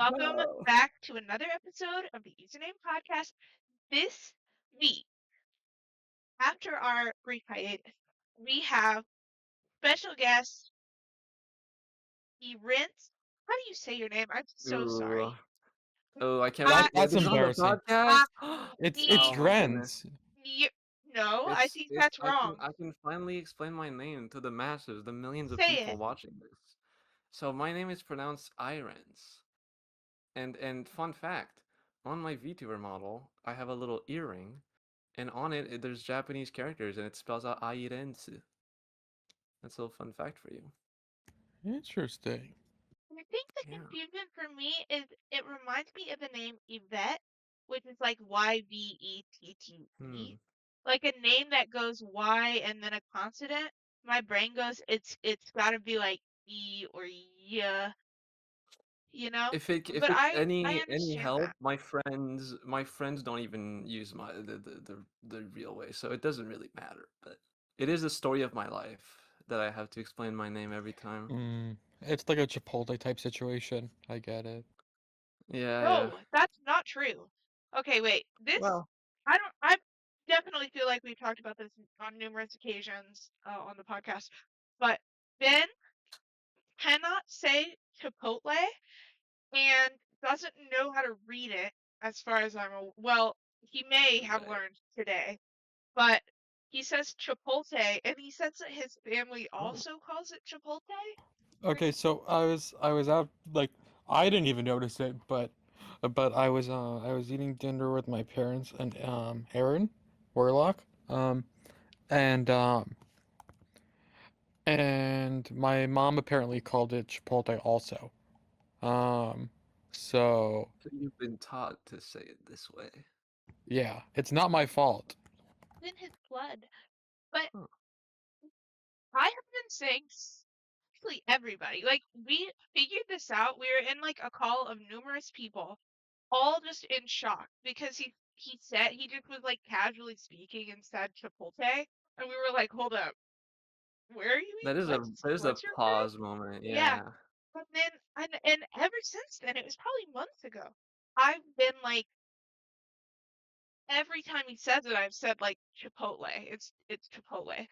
welcome back to another episode of the Username Podcast. This week, after our brief hiatus, we have special guest Yrense. How do you say your name? I'm so Ooh. sorry. Oh, I can't I, wait. That's This is on the embarrassing. podcast. It's Oh my goodness. Yrense. no, I It's think it's that's wrong. I can finally explain my name to the masses, the millions of Say people it. watching this. So my name is pronounced Yrense. And fun fact, on my VTuber model, I have a little earring, and on it there's Japanese characters, and it spells out Yrense. That's a little fun fact for you. Interesting. I think the Yeah. confusion for me is it reminds me of the name Yvette, which is like Yvettete. Hmm. Like a name that goes Y and then a consonant. My brain goes, it's got to be like E or Y, you know. If But it's I any understand help, that. my friends don't even use the real way, so it doesn't really matter. But it is a story of my life that I have to explain my name every time. It's like a Chipotle type situation. I get it. Yeah, yeah. No, that's not true. Okay, wait. This Well, I definitely feel like we've talked about this on numerous occasions on the podcast. But Ben cannot say Chipotle and doesn't know how to read it as far as well, he may have right. learned today, but he says Chipotle and he says that his family Oh, also calls it Chipotle. Okay, so I was out like I didn't even notice it, but I was eating dinner with my parents and Aaron Warlock and and my mom apparently called it Chipotle also. Um so so you've been taught to say it this way. yeah, it's not my fault. In his blood. But Huh. I have been saying actually everybody, like we figured this out. We were in like a call of numerous people, all just in shock because he said he just was like casually speaking and said Chipotle, and we were like, hold up, where are you? There's a What's your from? pause moment. Yeah. Yeah. But then and ever since then, it was probably months ago. I've been like every time he says it, I've said like Chipotle. It's Chipotle.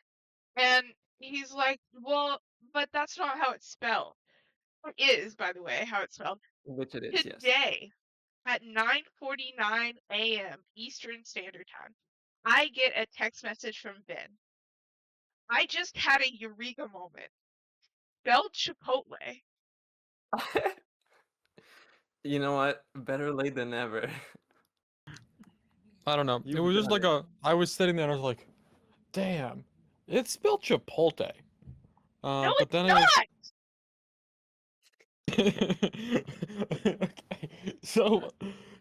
And he's like, well, but that's not how it's spelled. It is, by the way, how it's spelled. Which it is, yes. Today at 9:49 a.m. Eastern Standard Time, I get a text message from Ben. I just had a eureka moment. Spelled Chipotle. You know what? Better late than never. I don't know. It You've was just got like it. I was sitting there and I was like, damn, it's spelled Chipotle. No, But it's then I not. Okay, so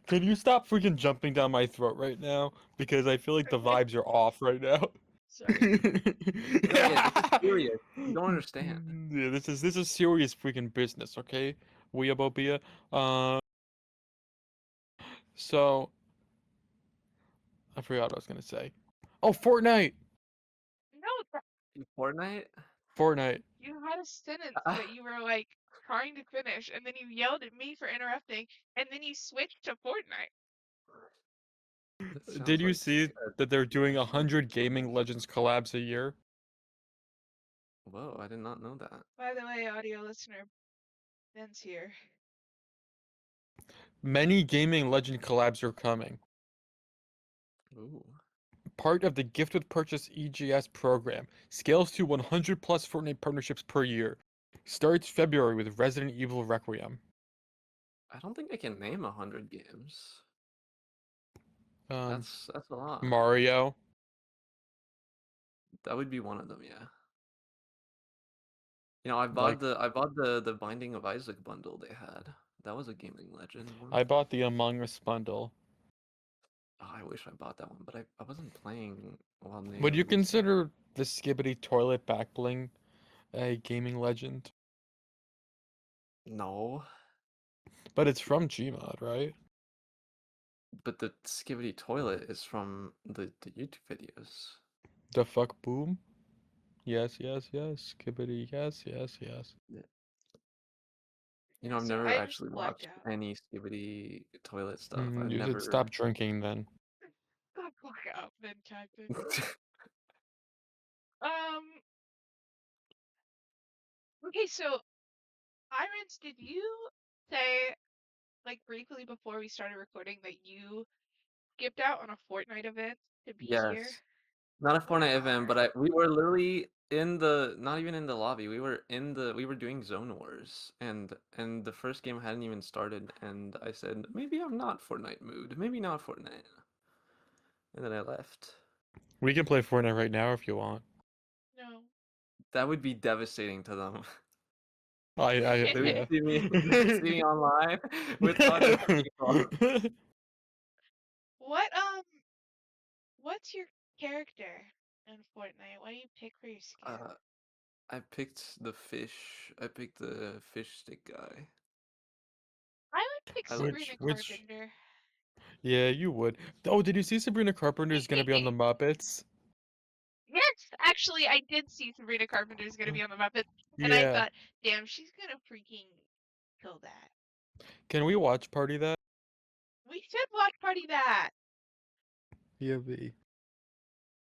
can you stop freaking jumping down my throat right now? Because I feel like the Okay, vibes are off right now. sorry. No, yeah, this is serious. You don't understand. Yeah, this is serious freaking business, okay? Weeabobia. Uh, so I forgot what I was gonna say. Oh, Fortnite, No, Fortnite? Fortnite. you had a sentence that you were like trying to finish, and then you yelled at me for interrupting, and then you switched to Fortnite. That sounds Did you like see a that they're doing depression. 100 gaming legends collabs a year? Whoa, I did not know that. By the way, audio listener, Ben's here. Many gaming legend collabs are coming. Ooh. Part of the gift with purchase EGS program. Scales to 100 plus Fortnite partnerships per year. Starts February with Resident Evil Requiem. I don't think I can name 100 games. Um, That's a lot. Mario. That would be one of them, yeah. You know, I Like bought the Binding of Isaac bundle they had. That was a gaming legend one. I bought the Among Us bundle. Oh, I wish I bought that one, but I wasn't playing while they Would you released it. consider the Skibbity toilet back bling a gaming legend? No, But it's from Gmod, right? but the Skivvy toilet is from the YouTube videos. The fuck boom? Yes, yes, yes. Skibbity, yes, yes, yes. Yeah. You know, I've So never I just actually blacked watched out. any Skibidi toilet stuff. I've You should stop never. drinking then. Got black out, then typing. Um. Okay, so Irons, did you say like briefly before we started recording that you skipped out on a Fortnite event to be here? Yes. Not a Fortnite event, but Why? we were literally in the not even in the lobby. We were doing Zone Wars, and the first game hadn't even started, and I said maybe I'm not Fortnite mood, maybe not Fortnite, and then I left. We can play Fortnite right now if you want. No. That would be devastating to them. They would Yeah. see me they would see me online with other people. What what's your character in Fortnite? What do you pick for your skin? Uh, I picked the fish. I picked the fish stick guy. I would pick I like. Sabrina Which Carpenter. Yeah, you would. Oh, did you see Sabrina Carpenter is gonna be on the Muppets? Yes, actually, I did see Sabrina Carpenter's gonna be on the Muppets, and I Yeah. thought, damn, she's gonna freaking kill that. Can we watch party that? We should watch party that. Yeah, be.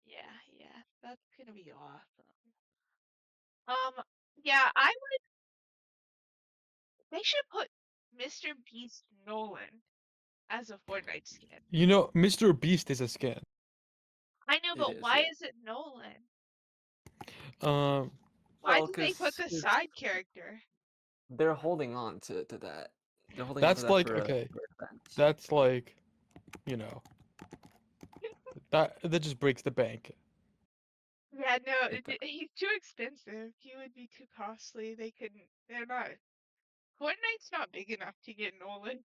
Yeah, yeah, that's gonna be awesome. Yeah, they should put Mr. Beast Nolan as a Fortnite skin. You know, Mr. Beast is a skin. I know, It but is, why yeah. is it Nolan? Um, Why Well, did they put because the side character? they're holding on to that. They're holding on to that's that like okay. for an event. That's like, you know, that just breaks the bank. Yeah, no, It does. he's too expensive. He would be too costly. They couldn't. They're not. Fortnite's not big enough to get Nolan.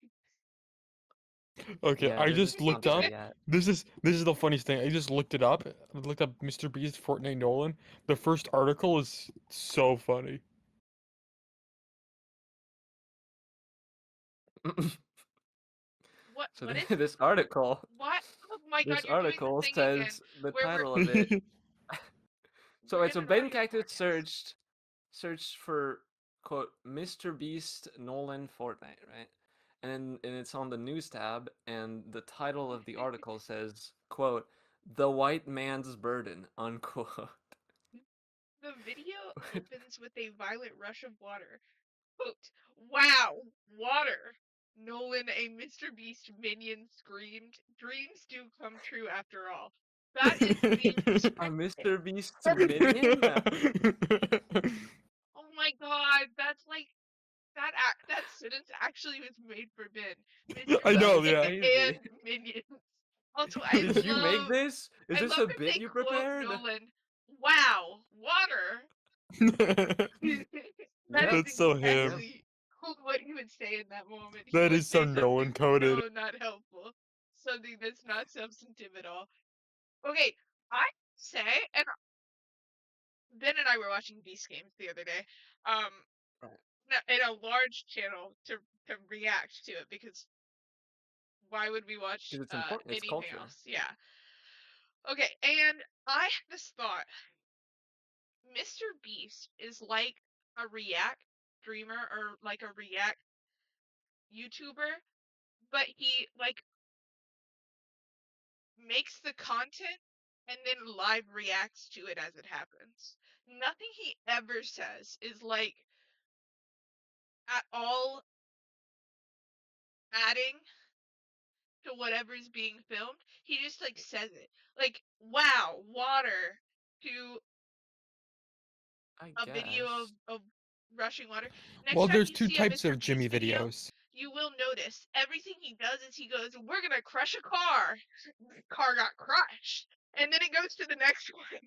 Okay, Yeah, I they're just just not looked there up. yet. This is the funniest thing. I just looked it up. I looked up Mr. Beast Fortnite Nolan. The first article is so funny. What? So What is? this article, What? Oh my God! this You're doing the article thing again. says the Where title of it. So we're it's in a an Ben audio Cactus podcast. searched for quote Mr. Beast Nolan Fortnite, right? And it's on the news tab, and the title of the article says quote The White Man's Burden unquote. The video opens with a violent rush of water. Quote, wow, water. Nolan, a Mr. Beast minion, screamed, dreams do come true after all. That is the A description. Mr. Beast minion? Oh my God, that's like that sentence actually was made for Ben. Mr. I That know, is Beast yeah. and crazy. minions. Also, Did you make this? Is I this love a that bit they you quote prepared? Nolan. Wow, water. That Yep, is That's so yep. him. exactly what he would say in that moment. He That would is so say Nolan something coded. so not helpful, something that's not substantive at all. Okay, I say, and Ben and I were watching Beast Games the other day, um, Right. in a large channel to react to it because why would we watch Because it's important. It's anything culture. else? Yeah. Okay, and I had this thought. Mr. Beast is like a React streamer or like a React YouTuber, but he like makes the content and then live reacts to it as it happens. Nothing he ever says is like at all adding to whatever's being filmed. He just like says it. Like, wow, water to I a video guess. of rushing water. Next Well, time there's you two see a types Mr. of Beast Jimmy video, videos. you will notice everything he does is he goes, we're gonna crush a car. The car got crushed. And then it goes to the next one.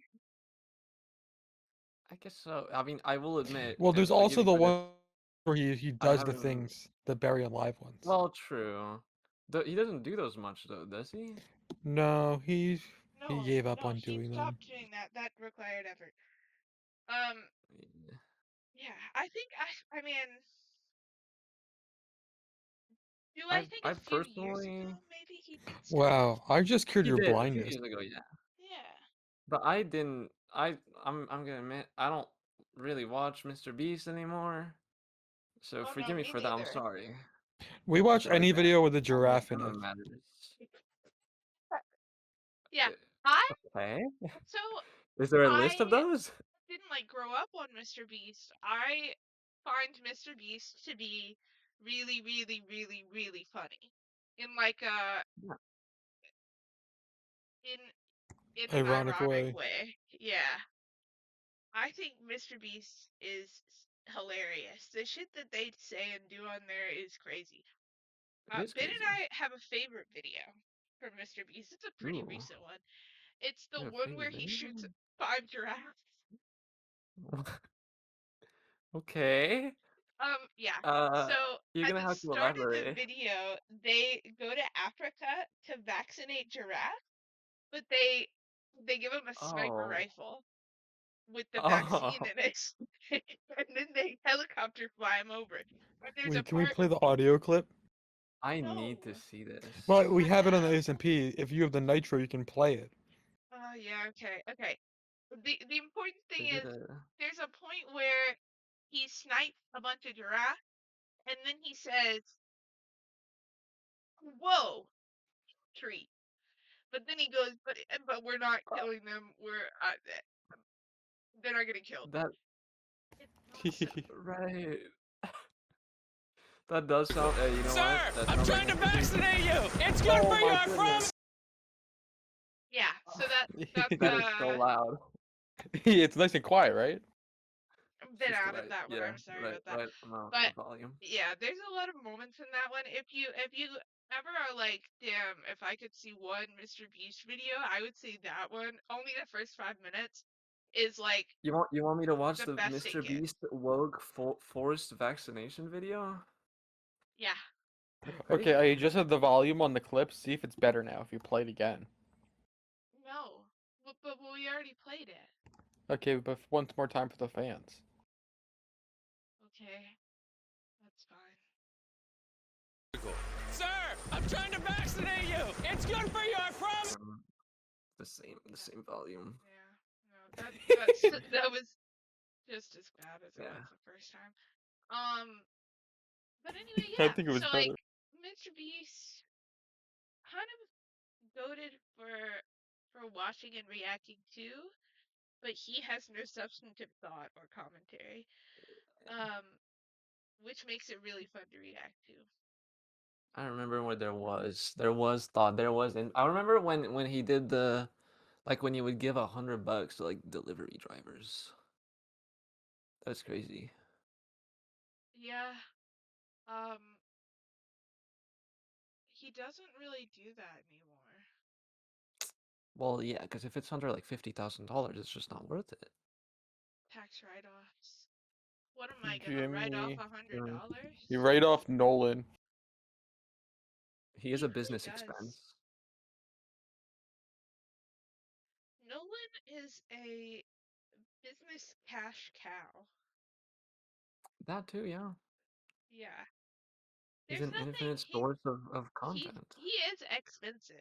I guess so. I mean, I will admit, Well, there's to also give him the credit, one where he I does the haven't. things, the bury alive ones. Well, true. He doesn't do those much though, does he? No, he No, gave up no, on he doing them. stopped doing that. That required effort. Um, Yeah. yeah, I mean, do I think a I've few years ago personally. maybe he did stop? Wow, I just cured He your did a few blindness. years ago, yeah. Yeah. But I didn't. I'm gonna admit, I don't really watch Mr. Beast anymore. So Oh no, forgive me me for that. I'm neither. sorry. We I'm watch sorry, any Ben. video with a Only giraffe in honor it. matters. Yeah, Uh, I Okay. so Is there a list of I those? didn't like grow up on Mr. Beast. I find Mr. Beast to be really, really, really, really funny. In like a Yeah, in in an Ironic ironic way. way. Yeah. I think Mr. Beast is hilarious. The shit that they say and do on there is crazy. it is Ben and crazy. I have a favorite video from Mr. Beast. It's a pretty Ooh, recent one. It's the you have a one where favorite he video? shoots 5 giraffes. Okay. Yeah. Uh, So you're at gonna the have to start of the elaborate. video, they go to Africa to vaccinate giraffes, but they give them a sniper Oh. rifle with the vaccine Oh. in it, and then they helicopter fly him over. But there's a Wait, can we part. play the audio clip? I need to No. see Well, this. we have it on the Yeah. SMP. If you have the Nitro, you can play it. Oh yeah. Okay. Okay. The important thing Is it is a? there's a point where he snipes a bunch of giraffes, and then he says, "Whoa, tree." But then he goes, but we're not killing them. They're not getting killed. That It's awesome. right. That does sound. You know what? Sir, That I'm sounds like trying to Mr. Beast. vaccinate you. It's good Oh for you, my I goodness. promise. Yeah. So that's That is so loud. It's nice and quiet, right? a It's bit just the out of right, that one. yeah, I'm sorry right, about that. right amount But of volume. yeah, there's a lot of moments in that one. If you ever are like, damn, if I could see one Mr. Beast video, I would say that one. Only the first 5 minutes is like You want me to watch the the best it Mr. gets. Beast woke forced vaccination video? Yeah. Okay, I Crazy. adjusted the volume on the clip. See if it's better now if you play it again. No. But we already played it. Okay, but once more time for the fans. Okay. That's fine. Sir, I'm trying to vaccinate you. It's good for you, I promise. The same volume. Yeah. No, that's that was just as bad as it was Yeah. the first time. Um, but anyway, I yeah. think it was So better. like Mr. Beast kind of goaded for watching and reacting to, but he has no substantive thought or commentary. Um, which makes it really fun to react to. I remember where there was thought there was, and I remember when he did the like when you would give $100 to like delivery drivers. That's crazy. Yeah. Um, he doesn't really do that anymore. Well, yeah, because if it's under like $50,000, it's just not worth it. Tax write-offs. What am I gonna write off Jimmy, a hundred Mm. you dollars? write off Nolan. He is He a really business does. expense. Nolan is a business cash cow. That too, yeah. Yeah. He's There's an nothing infinite source of content. he is expensive.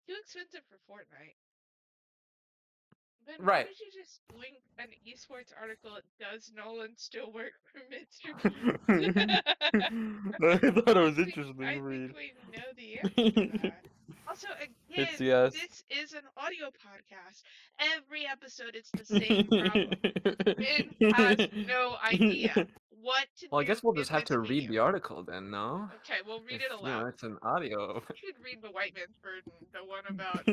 Too expensive for Fortnite. Ben, why Right. did you just link an esports article? Does Nolan still work for Mr. Beast? I thought it was I interesting think read. we know the answer to that. Also, It's again, yes. this is an audio podcast. Every episode, it's the same problem. Ben has no idea what to Well, I do guess we'll just in have this to read video. the article then, no? Okay, we'll read If, it aloud. it's an audio. You should read the white man's burden, the one about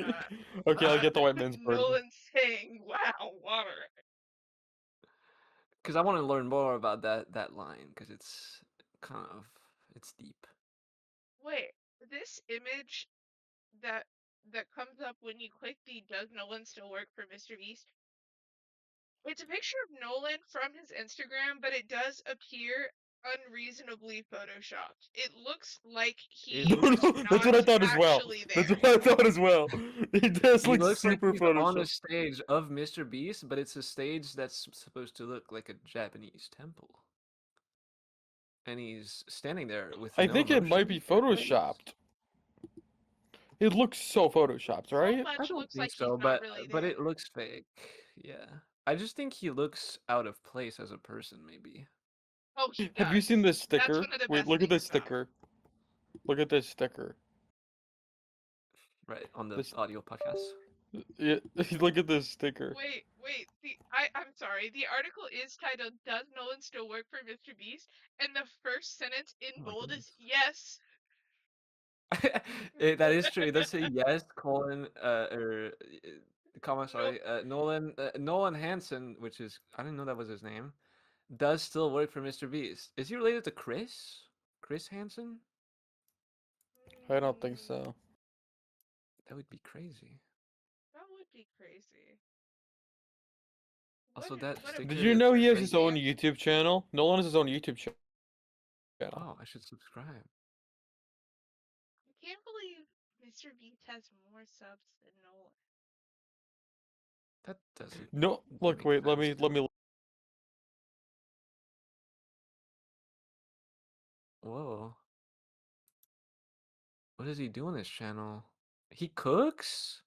Okay, I'll get the white man's burden. Nolan saying, "Wow, water." Because I want to learn more about that line, because it's kind of, it's deep. Wait, this image that that comes up when you click the "Does Nolan still work for Mr. Beast?" It's a picture of Nolan from his Instagram, but it does appear unreasonably photoshopped. It looks like he No, was no, that's what I not thought as well. actually That's there. what I thought as well. It does He look looks like super he's on a Photoshop. stage of Mr. Beast, but it's a stage that's supposed to look like a Japanese temple. And he's standing there with I no think it might emotion be or presence. photoshopped. It looks so photoshopped, So right? I much don't looks think like he's so, not but really but it there. looks fake. Yeah. I just think he looks out of place as a person, maybe. Oh, he Have you seen does. this That's sticker? one of the Wait, best look at things this about him. sticker. Look at this sticker. Right, on the This, audio podcast. yeah, look at this sticker. Wait. I'm sorry. The article is titled "Does Nolan Still Work for Mr. Beast?" And the first sentence in Oh my bold is goodness. yes. That is true. It does say yes, colon, or comma, No, sorry, Nolan Hansen, which is I didn't know that was his name, does still work for Mr. Beast. Is he related to Chris? Chris Hansen? I don't think so. That would be crazy. that would be crazy. Also, that What a Did you sticker know he has his crazy. own YouTube channel? Nolan has his own YouTube channel. Oh, I should subscribe. I can't believe Mr. Beast has more subs than Nolan. That doesn't No, look, make wait, let sense me to me. let me. Whoa. What does he do on his channel? He cooks?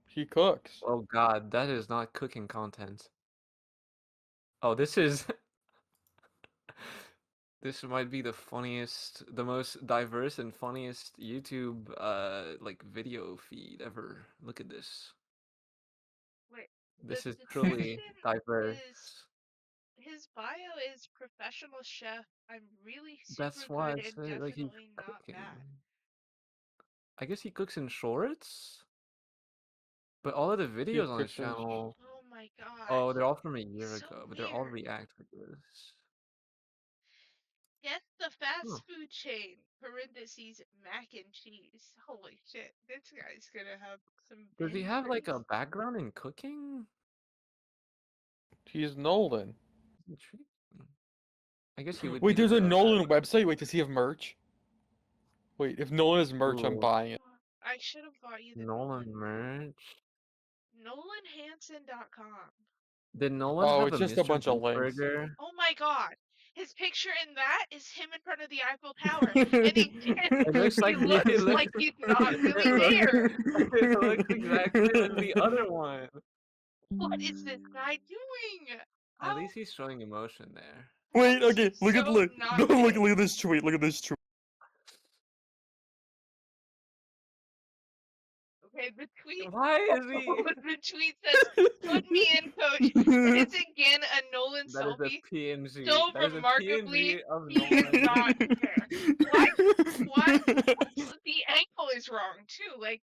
He cooks. Oh god, that is not cooking content. Oh, this is this might be the funniest, the most diverse and funniest YouTube like video feed ever. Look at this. Wait, the This is truly description is diverse. his bio is professional chef. I'm really super That's why good I and say like he's definitely not cooking. bad. I guess he cooks in shorts, but all of the He videos on his cooks in. channel, Oh my god. oh, they're all from a year So ago, but they're all weird. react videos. Huh. Guess the fast food chain, parentheses, mac and cheese. Holy shit, this guy's gonna have some Does he binge have like praise. a background in cooking? He's Nolan. Intriguing. I guess he would be Wait, the there's a hero of that. Nolan website. Wait, does he have merch? Wait, if Nolan has merch, I'm Ooh, buying it. I should have bought you the Nolan Nolan merch. merch. NolanHansen.com. Did Nolan Oh, have it's a just a Mr. bunch of Beast links. burger? Oh my god. His picture in that is him in front of the Eiffel Tower. And again, It looks he like the it looks looks like he's not really it looks there. it looks exactly like the other one. What is this guy doing? At How least he's showing emotion there. how Wait, is he okay, look at so look, not no, look, there? look at this tweet. Look at this tweet. Okay, the tweet Why is he? the tweet says, "Put me in, coach." And it's again a Nolan That is a selfie. PNG. So That is a remarkably, PNG of he is Nolan. not there. Why? Why? Also, the angle is wrong too. Like,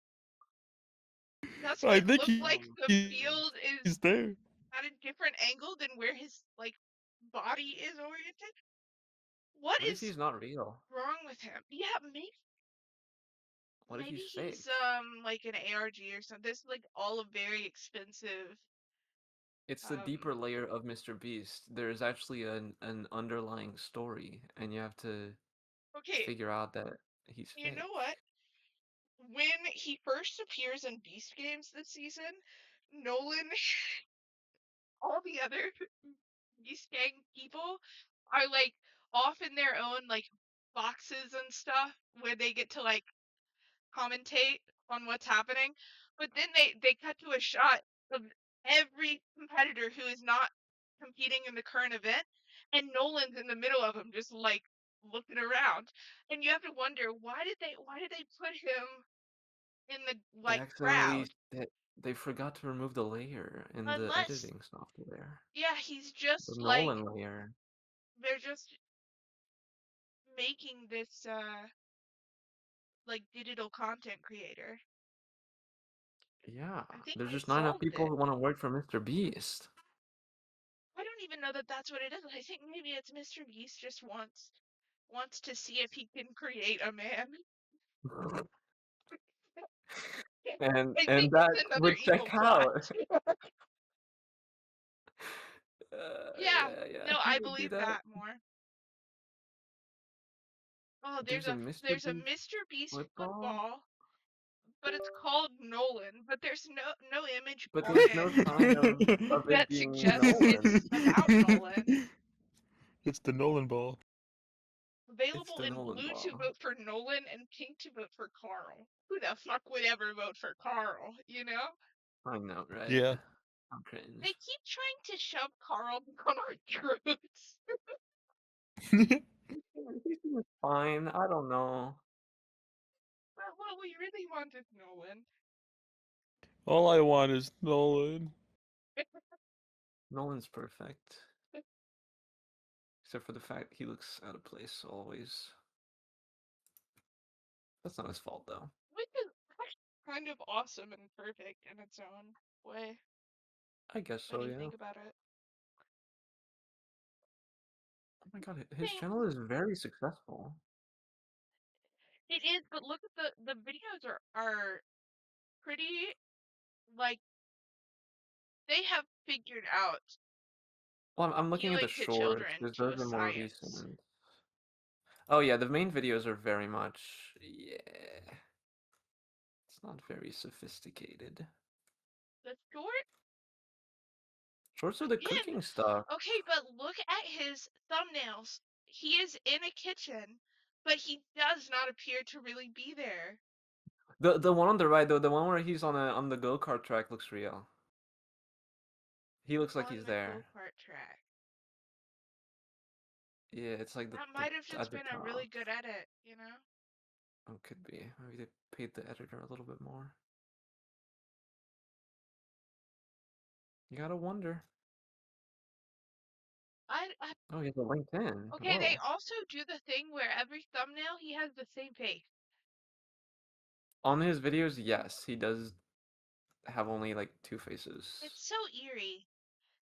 doesn't I it think look like Oh the my goodness. field is he's there. at a different angle than where his like body is oriented? What What if is he's not real? wrong with him? Yeah, What if maybe he's he's fake? like an ARG or something. This is like all a very expensive It's the deeper um layer of Mr. Beast. There's actually an underlying story, and you have to okay, figure out that he's you know fake. what? When he first appears in Beast Games this season, Nolan, all the other Beast Gang people are like off in their own like boxes and stuff where they get to like commentate on what's happening. But then they cut to a shot of every competitor who is not competing in the current event, and Nolan's in the middle of them, just like looking around. And you have to wonder why did they put him in the They like accidentally crowd? they forgot to remove the layer in the Unless editing software. yeah, he's The just like Nolan layer. they're just making this like digital content creator. Yeah, I think there's they just not enough solved people it. who want to work for Mr. Beast. I don't even know that that's what it is. I think maybe it's Mr. Beast just wants to see if he can create a man. I And think that it's another would check evil plot. out. Yeah, Yeah, no, he I would do believe that. that more. Oh, There's a Mr. there's a Beast Mr. Beast football, football, but it's called Nolan. But there's no image but on there's it no sign of it that being suggests it's Nolan. about Nolan. It's the Nolan ball. It's Available the in Nolan blue to ball. vote for Nolan and pink to vote for Carl. Who the fuck would ever vote for Carl, you know? I know, right? Yeah. I'm They cringe. keep trying to shove Carl on our troops. He seems fine. I don't know. What we really want is Nolan. All I want is Nolan. Nolan's perfect. Except for the fact he looks out of place always. That's not his fault though. Which is actually kind of awesome and perfect in its own way I guess when so, you yeah. think about it. Oh my god, his Thing channel is very successful. it is, but look at the videos are pretty, like, they have figured out Well, I'm looking at the appealing to shorts children because to those a are more science. recent. Oh yeah, the main videos are very much, yeah. It's not very sophisticated. The short, Shorts are the again, cooking stuff. okay, but look at his thumbnails. He is in a kitchen, but he does not appear to really be there. The one on the right though, the one where he's on the go-kart track looks real. He looks like On he's the there. go-kart track. Yeah, it's like That might have the just at the been a really top. good edit, you know? Oh, could be. Maybe they paid the editor a little bit more. You gotta wonder. I Oh, he has a LinkedIn. okay, they Whoa. also do the thing where every thumbnail he has the same face. On his videos, yes, he does have only like two faces. It's so eerie.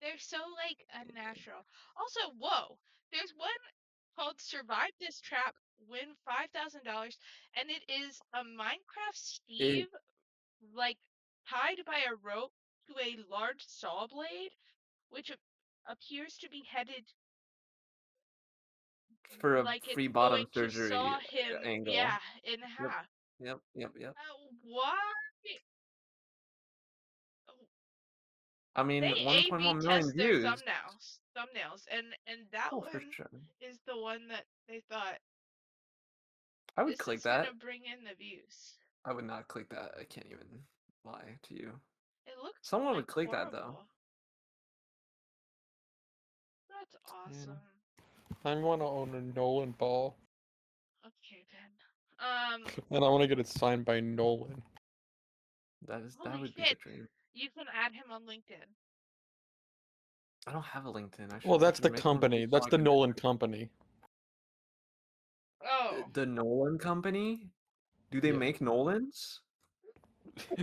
They're so like unnatural. Also, whoa, there's one called Survive This Trap, Win $5,000, and it is a Minecraft It Steve like tied by a rope to a large saw blade, which appears to be headed for a like it's free bottom going to surgery saw him, angle. yeah, in Yep, half. yep. Why? I mean, They A/B 1.1 million test their views. thumbnails, and that Oh, for one sure. is the one that they thought I would this click is gonna that. bring in the views. I would not click that. I can't even lie to you. It looks Someone like would click that though. horrible. That's Yeah, awesome. I want to own a Nolan ball, Okay then. and I want to get it signed by Nolan. that Holy would be the shit! dream. You can add him on LinkedIn. I don't have a LinkedIn. Well, I that's should the make one company. so That's I the can. Nolan company. Oh, The Nolan company? Do they Yeah, make Nolans?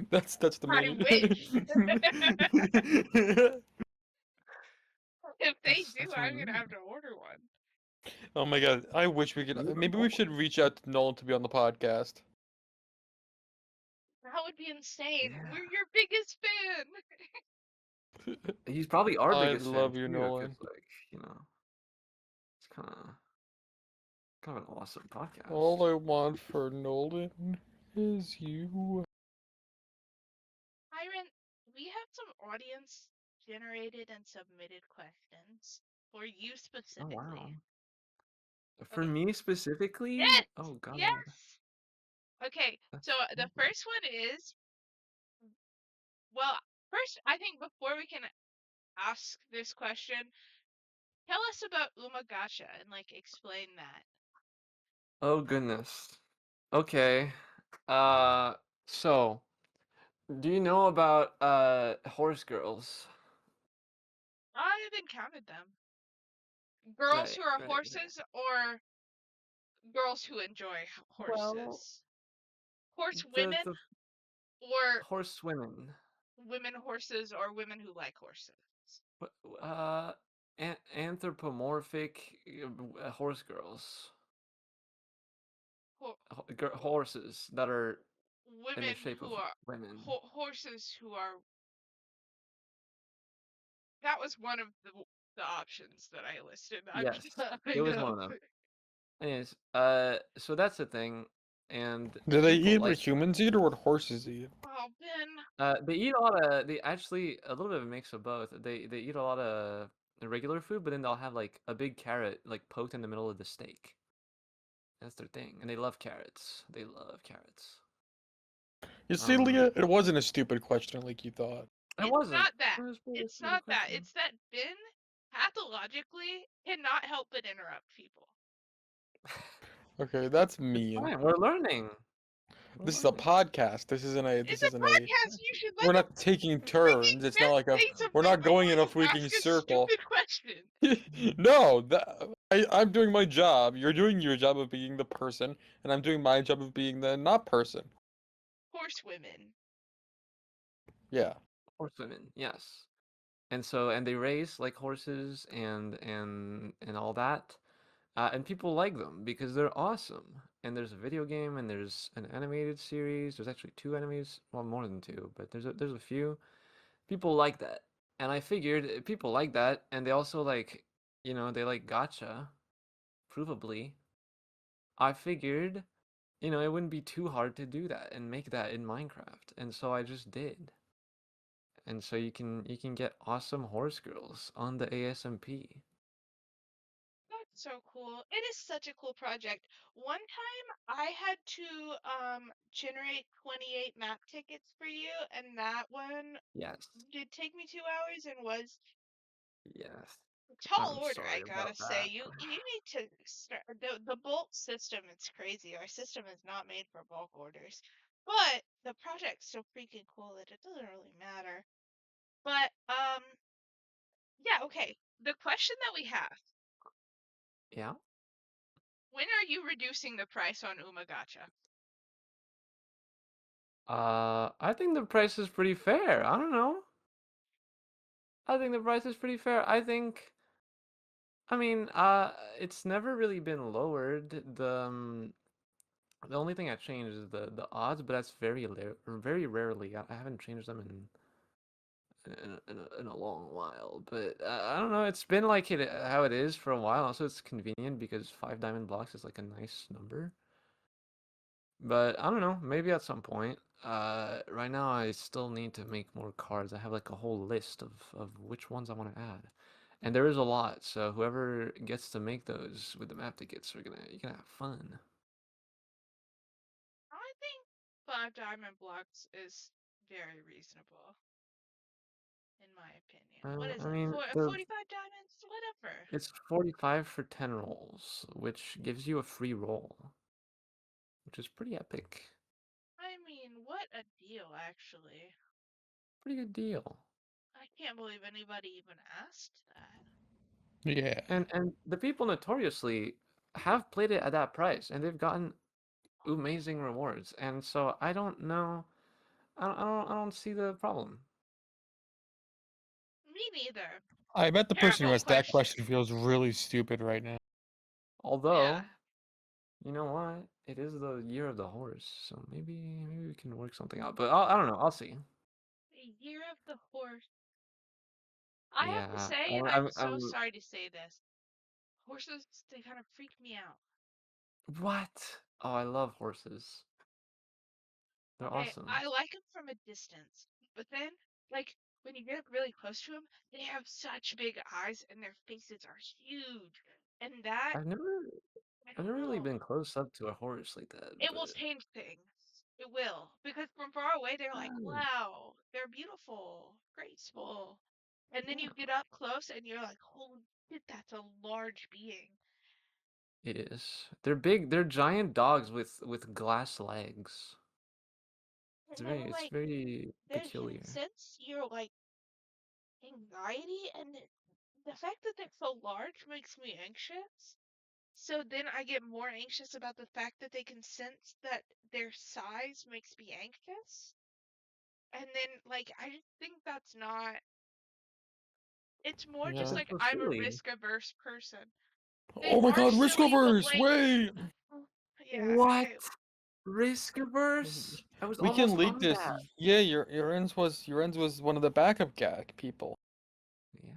that's the I main. wish. If they do, That's really I'm gonna mean. have to order one. Oh my god, I wish we could. You Maybe we should Nolan. reach out to Nolan to be on the podcast. That would be insane. Yeah. We're your biggest fan. He's probably our I biggest fan love you, too, because Nolan. like, it's kind of an awesome podcast. All I want for Nolan is you. Hiren, we have some audience generated and submitted questions for you Oh wow. specifically. For Okay. me specifically? Yes! Oh god. Yes! Okay, so That's the first one is, well, first, I think before we can ask this question, tell us about Umagacha and like explain that. Oh goodness. Okay. Uh so do you know about horse girls? I've encountered them. Girls who are Right. horses or girls who enjoy Well, horses? Horse the women the or horse women. women horses or women who like horses? Uh anthropomorphic horse girls. Ho- Horses that are in the women shape of who are women. horses who are. That was one of the options that I listed. I'm Yes, it I was one know. of them. Anyways, so that's the thing, and Do they people eat what like them. humans eat or what horses eat? Oh, Ben. They eat a lot of. They actually a little bit of a mix of both. They eat a lot of regular food, but then they'll have like a big carrot like poked in the middle of the steak. That's their thing, and they love carrots. They love carrots. You see, Um, Leah, it wasn't a stupid question like you thought. it It's wasn't. not that. It was pretty It's stupid not that. question. It's that Ben pathologically cannot help but interrupt people. Okay, that's It's mean. fine. We're learning. We're This is a learning. podcast. This isn't a. It's This a isn't a. podcast. You should let We're the not taking freaking turns. It's not guest like a. say We're something not going before in a you freaking ask a circle. stupid question. No, I'm doing my job. You're doing your job of being the person, and I'm doing my job of being the not person. Horsewomen. Yeah. Horsewomen, yes. And they race like horses and all that. And people like them because they're awesome. And there's a video game and there's an animated series. There's actually two animes, well, more than two, but there's a few. People like that. And I figured people like that, and they also like, they like gotcha, provably. I figured, it wouldn't be too hard to do that and make that in Minecraft. And so I just did. And so you can get awesome horse girls on the ASMP. That's so cool. It is such a cool project. One time I had to generate 28 map tickets for you, and that one Yes. did take me 2 hours and was Yes. a tall I'm order, I sorry gotta about say. that. You need to start the bulk system. It's crazy. Our system is not made for bulk orders, but the project's so freaking cool that it doesn't really matter. But yeah, okay. The question that we have: Yeah. when are you reducing the price on Umagacha? I think the price is pretty fair. I don't know. I think the price is pretty fair. I mean, it's never really been lowered. The only thing I changed is the odds, but that's very rarely. I haven't changed them in a long while. But I don't know. It's been like how it is for a while. Also, it's convenient because 5 diamond blocks is like a nice number. But I don't know, maybe at some point. Right now I still need to make more cards. I have like a whole list of which ones I want to add. And there is a lot, so whoever gets to make those with the map tickets you're gonna have fun. I think 5 diamond blocks is very reasonable, in my opinion. What is I it? mean, 45 diamonds? Whatever. it's 45 for 10 rolls, which gives you a free roll, which is pretty epic. I mean, what a deal, actually. Pretty good deal. I can't believe anybody even asked that. Yeah. And the people notoriously have played it at that price, and they've gotten amazing rewards. And so I don't know. I don't see the problem. Me neither. I bet the person who Terrible asked that question. question feels really stupid right now. Yeah. Although, you know what? It is the year of the horse, so maybe we can work something out. But I don't know. I'll see. The year of the horse. I have to Yeah, say, and I'm so sorry to say this, horses, they kind of freak me out. what? Oh, I love horses. They're Okay, awesome. I like them from a distance, but then, like, when you get up really close to them, they have such big eyes and their faces are huge. And that, I've never I I've don't never really know, been close up to a horse like that, it will but change things. It will. Because from far away, they're like, oh, wow, they're beautiful, graceful. And then you yeah, get up close and you're like, holy shit, that's a large being. it is. They're big. They're giant dogs with glass legs. And then, It's like, very they can peculiar. sense your, like, anxiety, and the fact that they're so large makes me anxious. So then I get more anxious about the fact that they can sense that their size makes me anxious. And then, like, I just think that's not, it's more But just Yeah. they're like so I'm a silly. risk averse person. They Oh my are god, risk silly, but averse! like, Wait! yeah, What? okay. Risk averse? I was We can almost leak on this. that. Yeah, Yrense was one of the backup gag people. Yeah,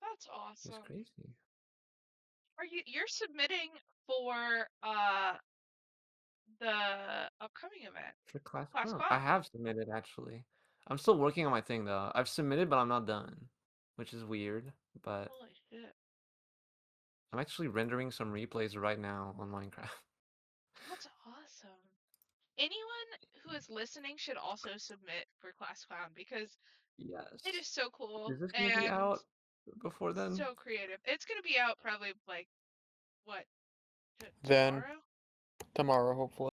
That's it's awesome. crazy. You're submitting for the upcoming event, For class Class clown. I Clown? have submitted actually. I'm still working on my thing though. I've submitted, but I'm not done, which is weird. But Holy shit. I'm actually rendering some replays right now on Minecraft. That's awesome. Anyone who is listening should also submit for Class Clown because It Yes. is so cool Is this gonna be and out before then? so creative. It's gonna be out probably like what Then tomorrow? tomorrow, hopefully.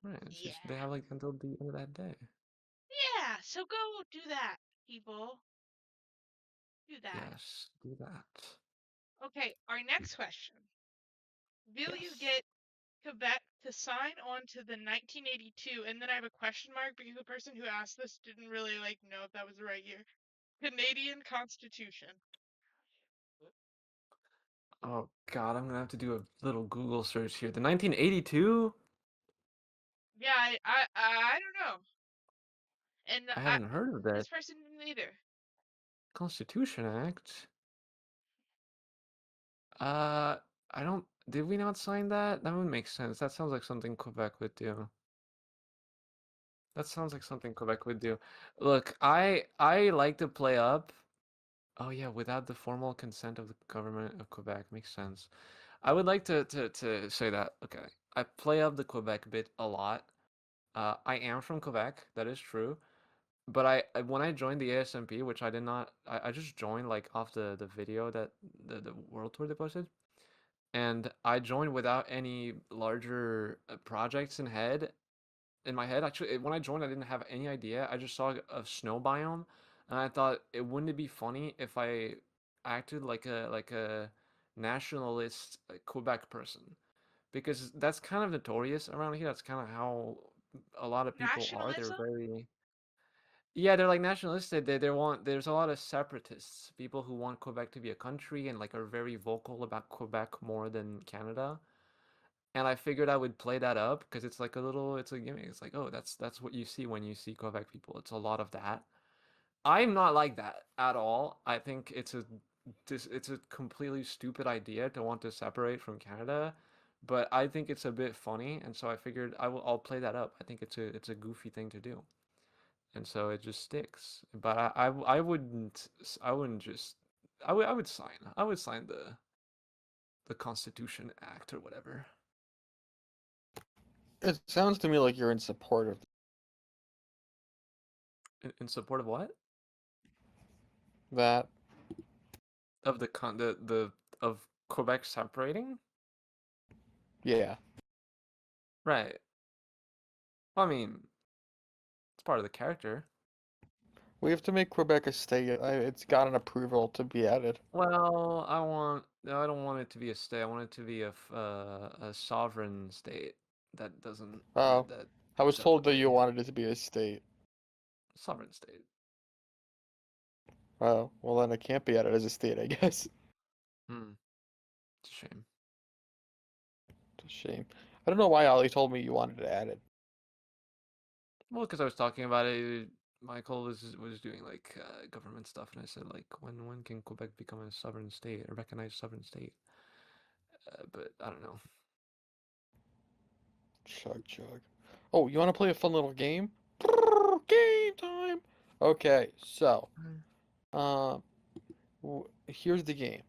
Right. It's Yeah. just they have like until the end of that day. Yeah. So go do that, people. Do that. Yes. Do that. Okay. Our next question: will you Yes. get Quebec to sign on to the 1982? And then I have a question mark because the person who asked this didn't really like know if that was the right year. Canadian Constitution. Oh God, I'm gonna have to do a little Google search here. The 1982? Yeah, I don't know. And I haven't heard of that. this person didn't either. Constitution Act. I don't. Did we not sign that? That would make sense. That sounds like something Quebec would do. That sounds like something Quebec would do. Look, I like to play up. Oh yeah, without the formal consent of the government of Quebec makes sense. I would like to say that. Okay, I play up the Quebec bit a lot. I am from Quebec. That is true. But when I joined the ASMP, which I did not, I just joined like off the video that the world tour they posted, and I joined without any larger projects in my head. Actually, when I joined, I didn't have any idea. I just saw a snow biome, and I thought wouldn't it be funny if I acted like a nationalist Quebec person, because that's kind of notorious around here. That's kind of how a lot of people are. They're Nationalism? very, yeah, they're like nationalistic. They want, there's a lot of separatists, people who want Quebec to be a country and like are very vocal about Quebec more than Canada. And I figured I would play that up because it's like a little, it's a gimmick. It's like, oh, that's what you see when you see Quebec people. It's a lot of that. I'm not like that at all. I think it's a completely stupid idea to want to separate from Canada, but I think it's a bit funny, and so I figured I'll play that up. I think it's a goofy thing to do, and so it just sticks. But I wouldn't I wouldn't just I would sign the Constitution Act or whatever. It sounds to me like you're in support of In support of what? that. Of the of Quebec separating? Yeah. Right. Well, I mean, it's part of the character. We have to make Quebec a state. It's got an approval to be added. Well, I don't want it to be a state. I want it to be a sovereign state that doesn't Oh, that I was told that you separately. wanted it to be a state. Sovereign state. Oh, well then it can't be added as a state, I guess. Hmm. It's a shame. It's a shame. I don't know why Ollie told me you wanted to add it. Well, because I was talking about it, Michael was doing like government stuff, and I said like, when can Quebec become a sovereign state, a recognized sovereign state? But I don't know. Chug chug. Oh, you want to play a fun little game? Game time. Okay, so um, here's the game.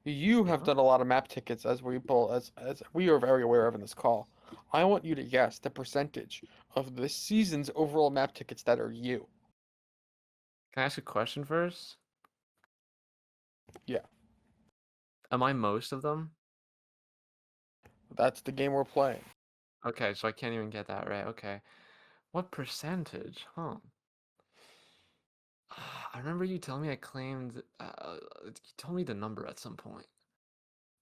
You have Yeah. done a lot of map tickets, as we both as we are very aware of in this call. I want you to guess the percentage of this season's overall map tickets that are you. Can I ask a question first? Yeah, Am I most of them? that's the game we're playing. Okay, so I can't even get that right. Okay. What percentage? Huh. I remember you telling me I claimed, you told me the number at some point,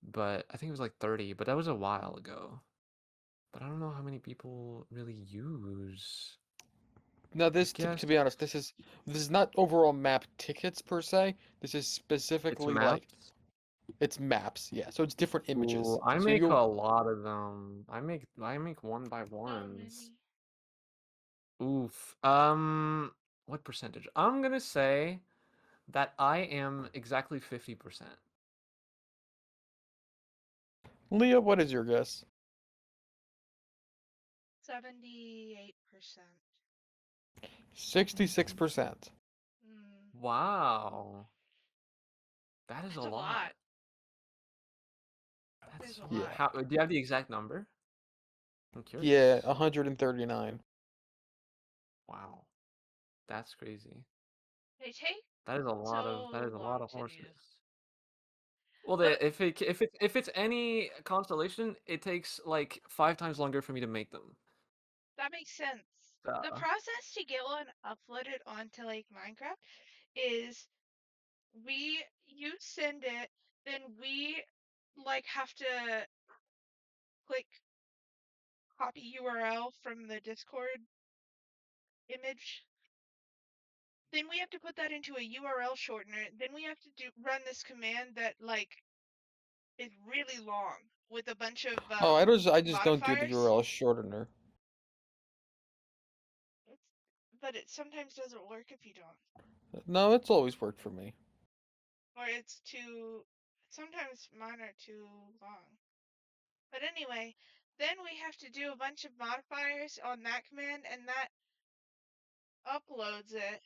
but I think it was like 30, but that was a while ago. But I don't know how many people really use. Now, I this to guess be honest, this is not overall map tickets per se. This is it's specifically like maps. it's maps. Yeah, so it's different Ooh, images. I So make a you lot of them. I make one by So ones. many. Oof. What percentage? I'm gonna say that I am exactly 50%. Leah, what is your guess? 78%. 66%. Mm, Wow. That is a that's a lot. lot. That is That's a Yeah. lot. how, do you have the exact number? I'm Yeah, curious. 139. Wow. That's crazy. They take That is a lot of so long to do. horses. Well, But if it's any constellation, it takes like 5 times longer for me to make them. that makes sense. The Uh, process to get one uploaded onto like Minecraft is you send it, then we like have to click copy URL from the Discord image. Then we have to put that into a URL shortener. Then we have to run this command that like is really long with a bunch of Oh, I just don't do the modifiers. URL shortener. It's, but it sometimes doesn't work if you don't. No, it's always worked for me. Or it's too. Sometimes mine are too long. But anyway, then we have to do a bunch of modifiers on that command, and that uploads it.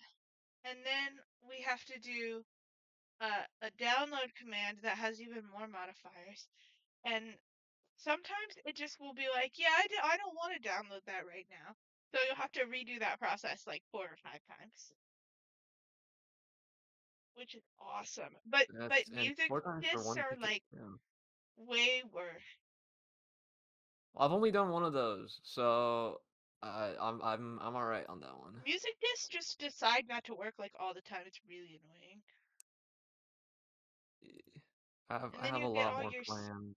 And then we have to do a download command that has even more modifiers. And sometimes it just will be like, yeah, I don't want to download that right now. So you'll have to redo that process like 4 or 5 times, which is awesome. But and music 4 times for discs one are ticket. like Yeah. way worse. I've only done one of those, so I'm all right on that one. Music discs just decide not to work like all the time. It's really annoying. And I then have you a get lot all more your planned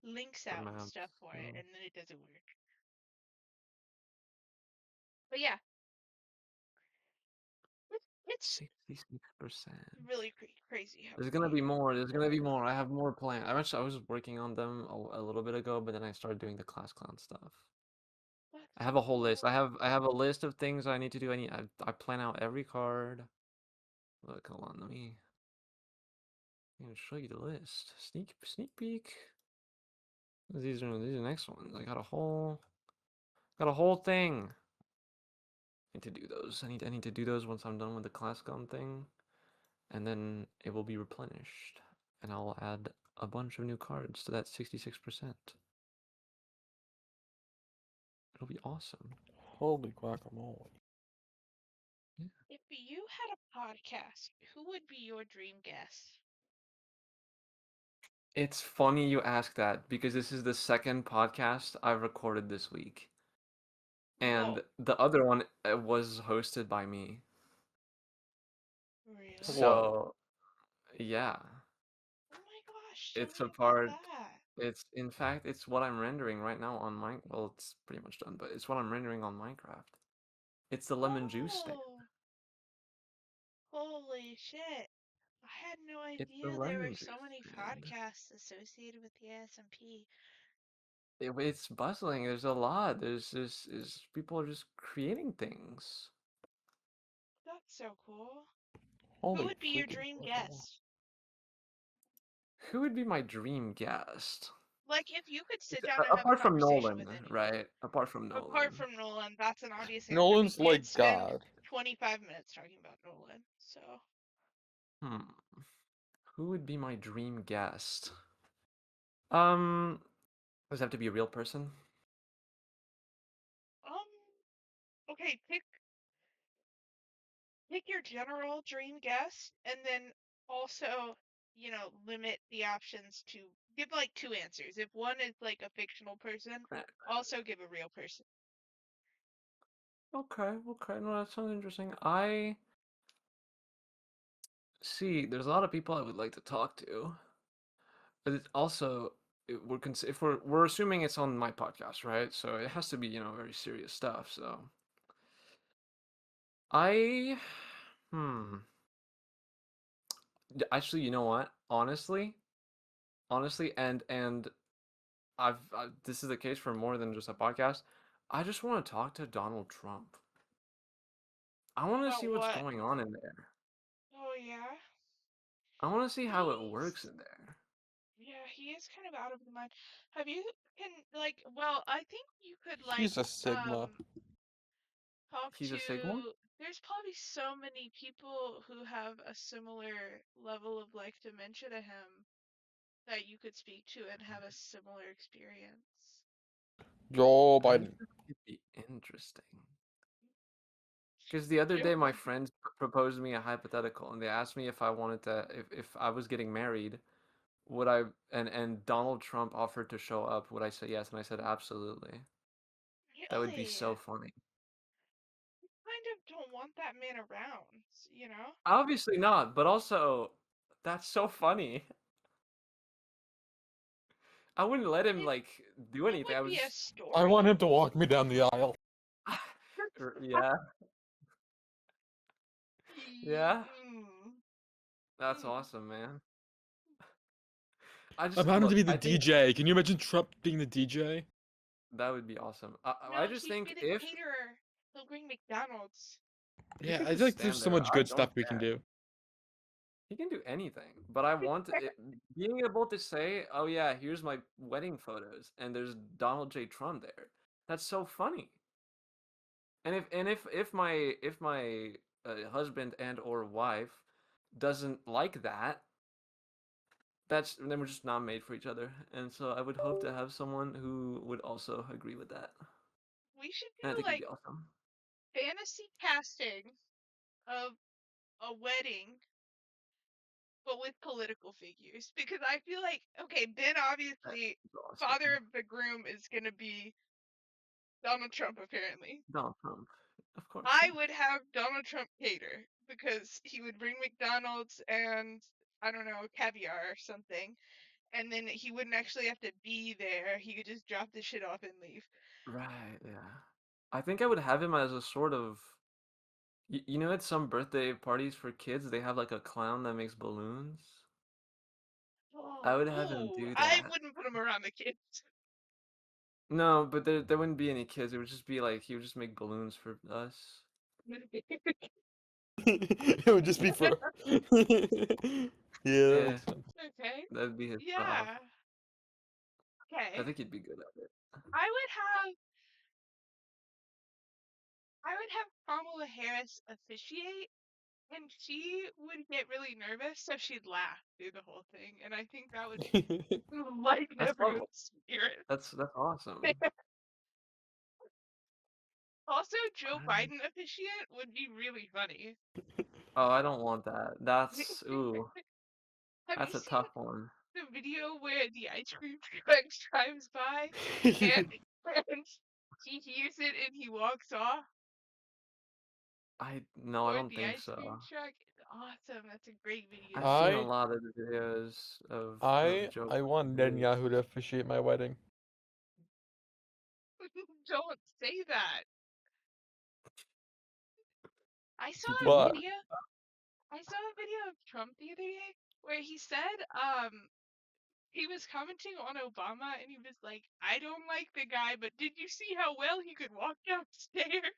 links for out and maps. stuff for it, So and then it doesn't work. But yeah, it's 66%. really crazy how There's gonna many. be more. There's gonna be more. I have more planned. I was working on them a little bit ago, but then I started doing the class clown stuff. That's I have so a whole list. cool. I have a list of things I need to do. I plan out every card. Look, hold on. Let me show you the list. Sneak peek. These are the next ones. I got a whole thing. I need to do those. I need to do those once I'm done with the class gun thing, and then it will be replenished, and I'll add a bunch of new cards to that 66%. It'll be awesome. Holy guacamole. Yeah. If you had a podcast, who would be your dream guest? It's funny you ask that because this is the second podcast I've recorded this week. And Whoa, the other one was hosted by me. really? Whoa. So, yeah, Oh my gosh, tell it's me a about part. that. It's in fact, it's what I'm rendering right now on mine. Well, it's pretty much done, but it's what I'm rendering on Minecraft. It's the lemon juice stand. Oh, holy shit. I had no It's the idea there were lemon so juice many stand. podcasts associated with the SMP. It's bustling. There's a lot. There's people are just creating things. That's so cool. Who Holy would be your freaking dream guacamole. guest? Who would be my dream guest? Like, if you could sit down and have a Apart from conversation with Nolan, anyone. right? Apart from Apart Nolan. from Nolan, that's an obvious answer. We Nolan's did like spend God. 25 minutes talking about Nolan, so. Hmm. Who would be my dream guest? Um, does it have to be a real person? Um, okay, pick your general dream guest, and then also, limit the options to give like two answers. If one is like a fictional person, Right. also give a real person. Okay, okay. No, that sounds interesting. I see. There's a lot of people I would like to talk to, but it's also if we're assuming it's on my podcast, right? So it has to be very serious stuff. So I hmm. Actually, you know what? Honestly, and this is the case for more than just a podcast. I just want to talk to Donald Trump. I want to About see what's what? going on in there. Oh yeah, I want to see how it works he's in there. yeah, he is kind of out of the mind. Have you can like well, I think you could like He's a Sigma. um talk He's a Sigma? to there's probably so many people who have a similar level of like dementia to him that you could speak to and have a similar experience. Joe I think Biden. that could be interesting. Because the other It day my would be. friends proposed me a hypothetical, and they asked me if I wanted to, if I was getting married, would I, and Donald Trump offered to show up, would I say yes? And I said absolutely. That would be Really? so funny. Kind of don't want that man around, you know? Obviously not, but also, that's so funny. I wouldn't let him It, like do it anything. would I be would a just, I story. want him to walk me down the aisle. yeah, yeah. Mm, That's mm. awesome, man. I I'm just having to look. be the I think DJ. Can you imagine Trump being the DJ? that would be awesome. I No, just he'd be think the if caterer. He'll bring McDonald's. he Yeah, could I just feel like there's stand so there, much I good don't stuff we can care. do. He can do anything, but I want it, being able to say, "Oh yeah, here's my wedding photos," and there's Donald J. Trump there. That's so funny. And if my husband and or wife doesn't like that, that's then we're just not made for each other. And so I would hope to have someone who would also agree with that. We should And I do think it'd like be awesome. fantasy casting of a wedding, but with political figures. Because I feel like, okay, Ben That's obviously, father awesome. of the groom is gonna be Donald Trump, apparently. Donald Trump, of course, I yeah. would have Donald Trump cater because he would bring McDonald's and I don't know, caviar or something. And then he wouldn't actually have to be there. He could just drop the shit off and leave. Right, yeah. I think I would have him as a sort of you know at some birthday parties for kids they have like a clown that makes balloons. I Oh, would have him ooh, do I that. wouldn't put him around the kids. No, but there wouldn't be any kids. It would just be like he would just make balloons for us. It would just be for. Yeah, that Yeah, makes sense. Okay. that'd be his prop. Yeah. I Okay. think he'd be good at it. I would have I would have Kamala Harris officiate and she would get really nervous, so she'd laugh through the whole thing. And I think that would lighten That's lovely. everyone's spirit. That's awesome. Also, Joe I- Biden officiate would be really funny. Oh, I don't want that. That's ooh, Have you that's a seen tough one. the video where the ice cream truck drives by and, and he hears it and he walks off? I no, I Or don't the think ice cream so. truck? It's awesome. That's a great I've video. seen a I lot of the videos of I Joe I want Biden. Netanyahu to officiate my wedding. Don't say that. I saw Do you a think? What? video. I saw a video of Trump the other day where he said, he was commenting on Obama and he was like, I don't like the guy, but did you see how well he could walk downstairs?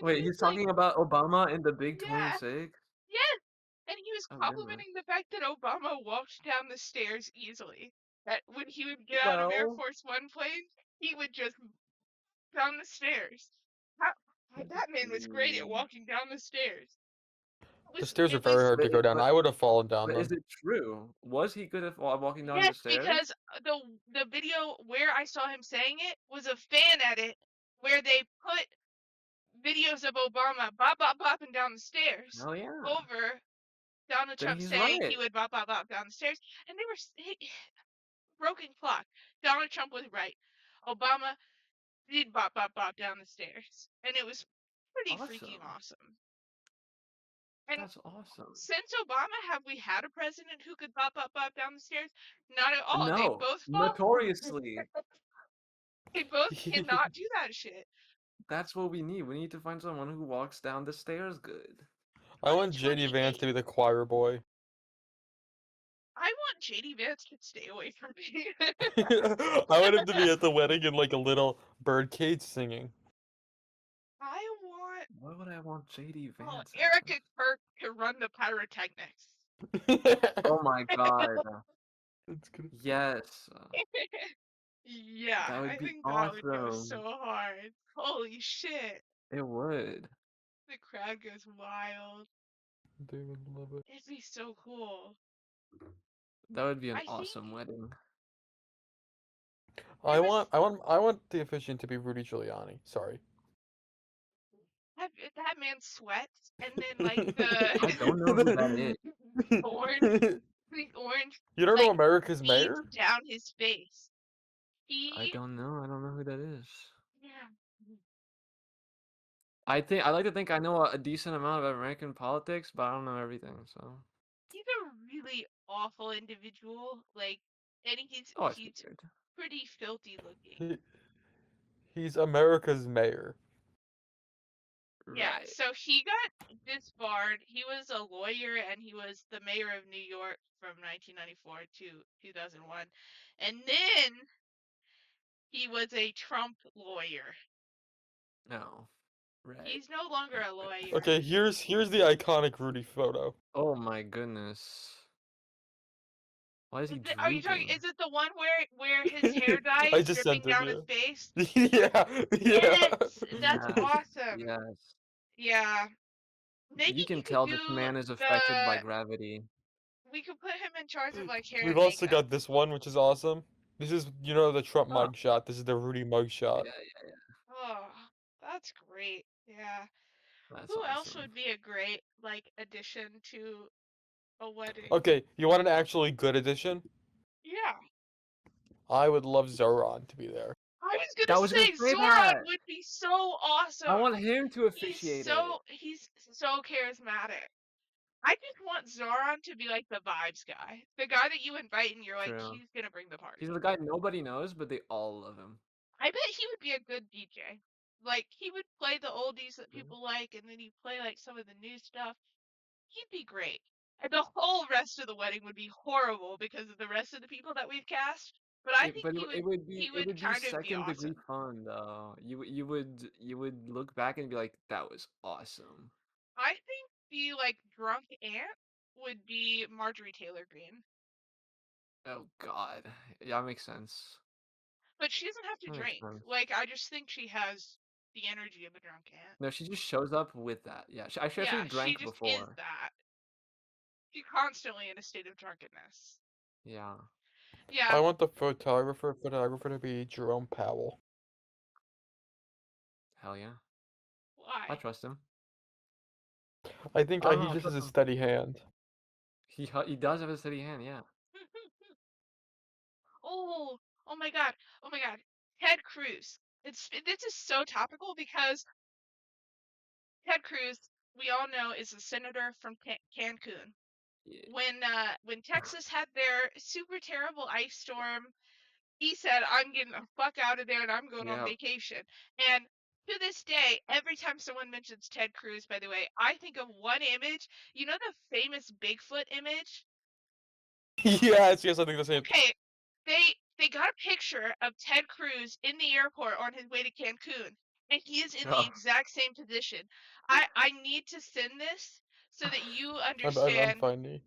And Wait, he's he's like, talking about Obama in the Big yeah, 26? yes. And he was Oh goodness. complimenting the fact that Obama walked down the stairs easily. That when he would get out of Air Well, Force One planes, he would just down the stairs. How, that man was great at mm, walking down the stairs. The stairs are It very was hard but to go down. but I would have fallen down but is them. it true? Was he good at walking down the yes, stairs? because the video where I saw him saying it was a fan edit where they put videos of Obama bop bop bopping down the stairs Oh yeah. over Donald Then Trump he's saying he right. would bop bop bop down the stairs, and they were broken clock. Donald Trump was right. Obama did bop bop bop down the stairs, and it was pretty freaking Awesome. awesome. And That's awesome. since Obama, have we had a president who could bop bop bop down the stairs? Not at all. They No, both fall. notoriously. They both cannot do that shit. That's what we need. We need to find someone who walks down the stairs good. I want JD Vance to 2028. be the choir boy. I want JD Vance to stay away from me. I want him to be at the wedding in like a little birdcage singing. I want Why would I want JD Vance at them? Erica Kirk to run the pyrotechnics. Oh my god. That's good. Yes. Yeah, That would I be think that would go so awesome. hard. Holy shit. It would. The crowd goes wild. They would love it. It'd be so cool. That would be an I think awesome wedding. There was I want the officiant to be Rudy Giuliani. Sorry. that man sweats, and then like the I don't know who that is. orange, the orange You don't know like America's beads mayor? down his face. I He, don't know. I don't know who that is. yeah, I like to think I know a decent amount of American politics, but I don't know everything. So, he's a really awful individual. Like, and oh, I he's figured. pretty filthy looking. He, he's America's mayor. Yeah, Right. so he got disbarred. He was a lawyer and he was the mayor of New York from 1994 to 2001. And then he was a Trump lawyer. No. Right. He's no longer Right. a Right. lawyer. Okay, here's the iconic Rudy photo. Oh my goodness. Why is he Are you talking? drooping? Is it the one where his hair dye I is just dripping sent it, down his yeah. face? Yeah, yeah. Yes, that's Yes. awesome. Yes. Yeah, maybe You he can could tell this do man is affected by the. gravity. We could put him in charge of like hair We've and also makeup. got this one, which is awesome. This is, the Trump Oh, mugshot. This is the Rudy mugshot. yeah, yeah, yeah. Oh, that's great. Yeah. That's Who else awesome. would be a great like addition to a wedding? Okay, you want an actually good addition? Yeah. I would love Zoran to be there. I was gonna I was gonna say say Zoran that. would be so I awesome. want him to officiate it. He's so charismatic. I just want Zoran to be like the vibes guy. The guy that you invite and you're like, True. he's gonna bring the He's party. the guy nobody knows, but they all love him. I bet he would be a good DJ. Like he would play the oldies that True. people like and then he'd play like some of the new stuff. He'd be great. And the whole rest of the wedding would be horrible because of the rest of the people that we've cast. But I think But it would be he would kind of be second degree awesome. fun though. You would look back and be like, that was awesome. I think the like drunk aunt would be Marjorie Taylor Greene. Oh God. Yeah, that makes sense. But she doesn't have to That makes drink. sense. Like I just think she has the energy of a drunk aunt. No, she just shows up with that. Yeah, she actually Yeah, she drank just is before. that. She's constantly in a state of drunkenness. Yeah. Yeah, I want the photographer to be Jerome Powell. Hell yeah. I why? trust him. I think I don't he know. I just has trust a him. steady hand. He does have a steady hand. Yeah. Oh, oh my God. Oh my God. Ted Cruz. This is so topical because Ted Cruz, we all know, is a senator from Cancun. Yeah. When Texas had their super terrible ice storm, he said, "I'm getting the fuck out of there and I'm going on Yeah. vacation." And to this day, every time someone mentions Ted Cruz, by the way, I think of one image. You know the famous Bigfoot image? Yes, yes, I think the same. Okay, they got a picture of Ted Cruz in the airport on his way to Cancun, and he is in the Oh. exact same position. I need to send this so that you I'm understand. finding.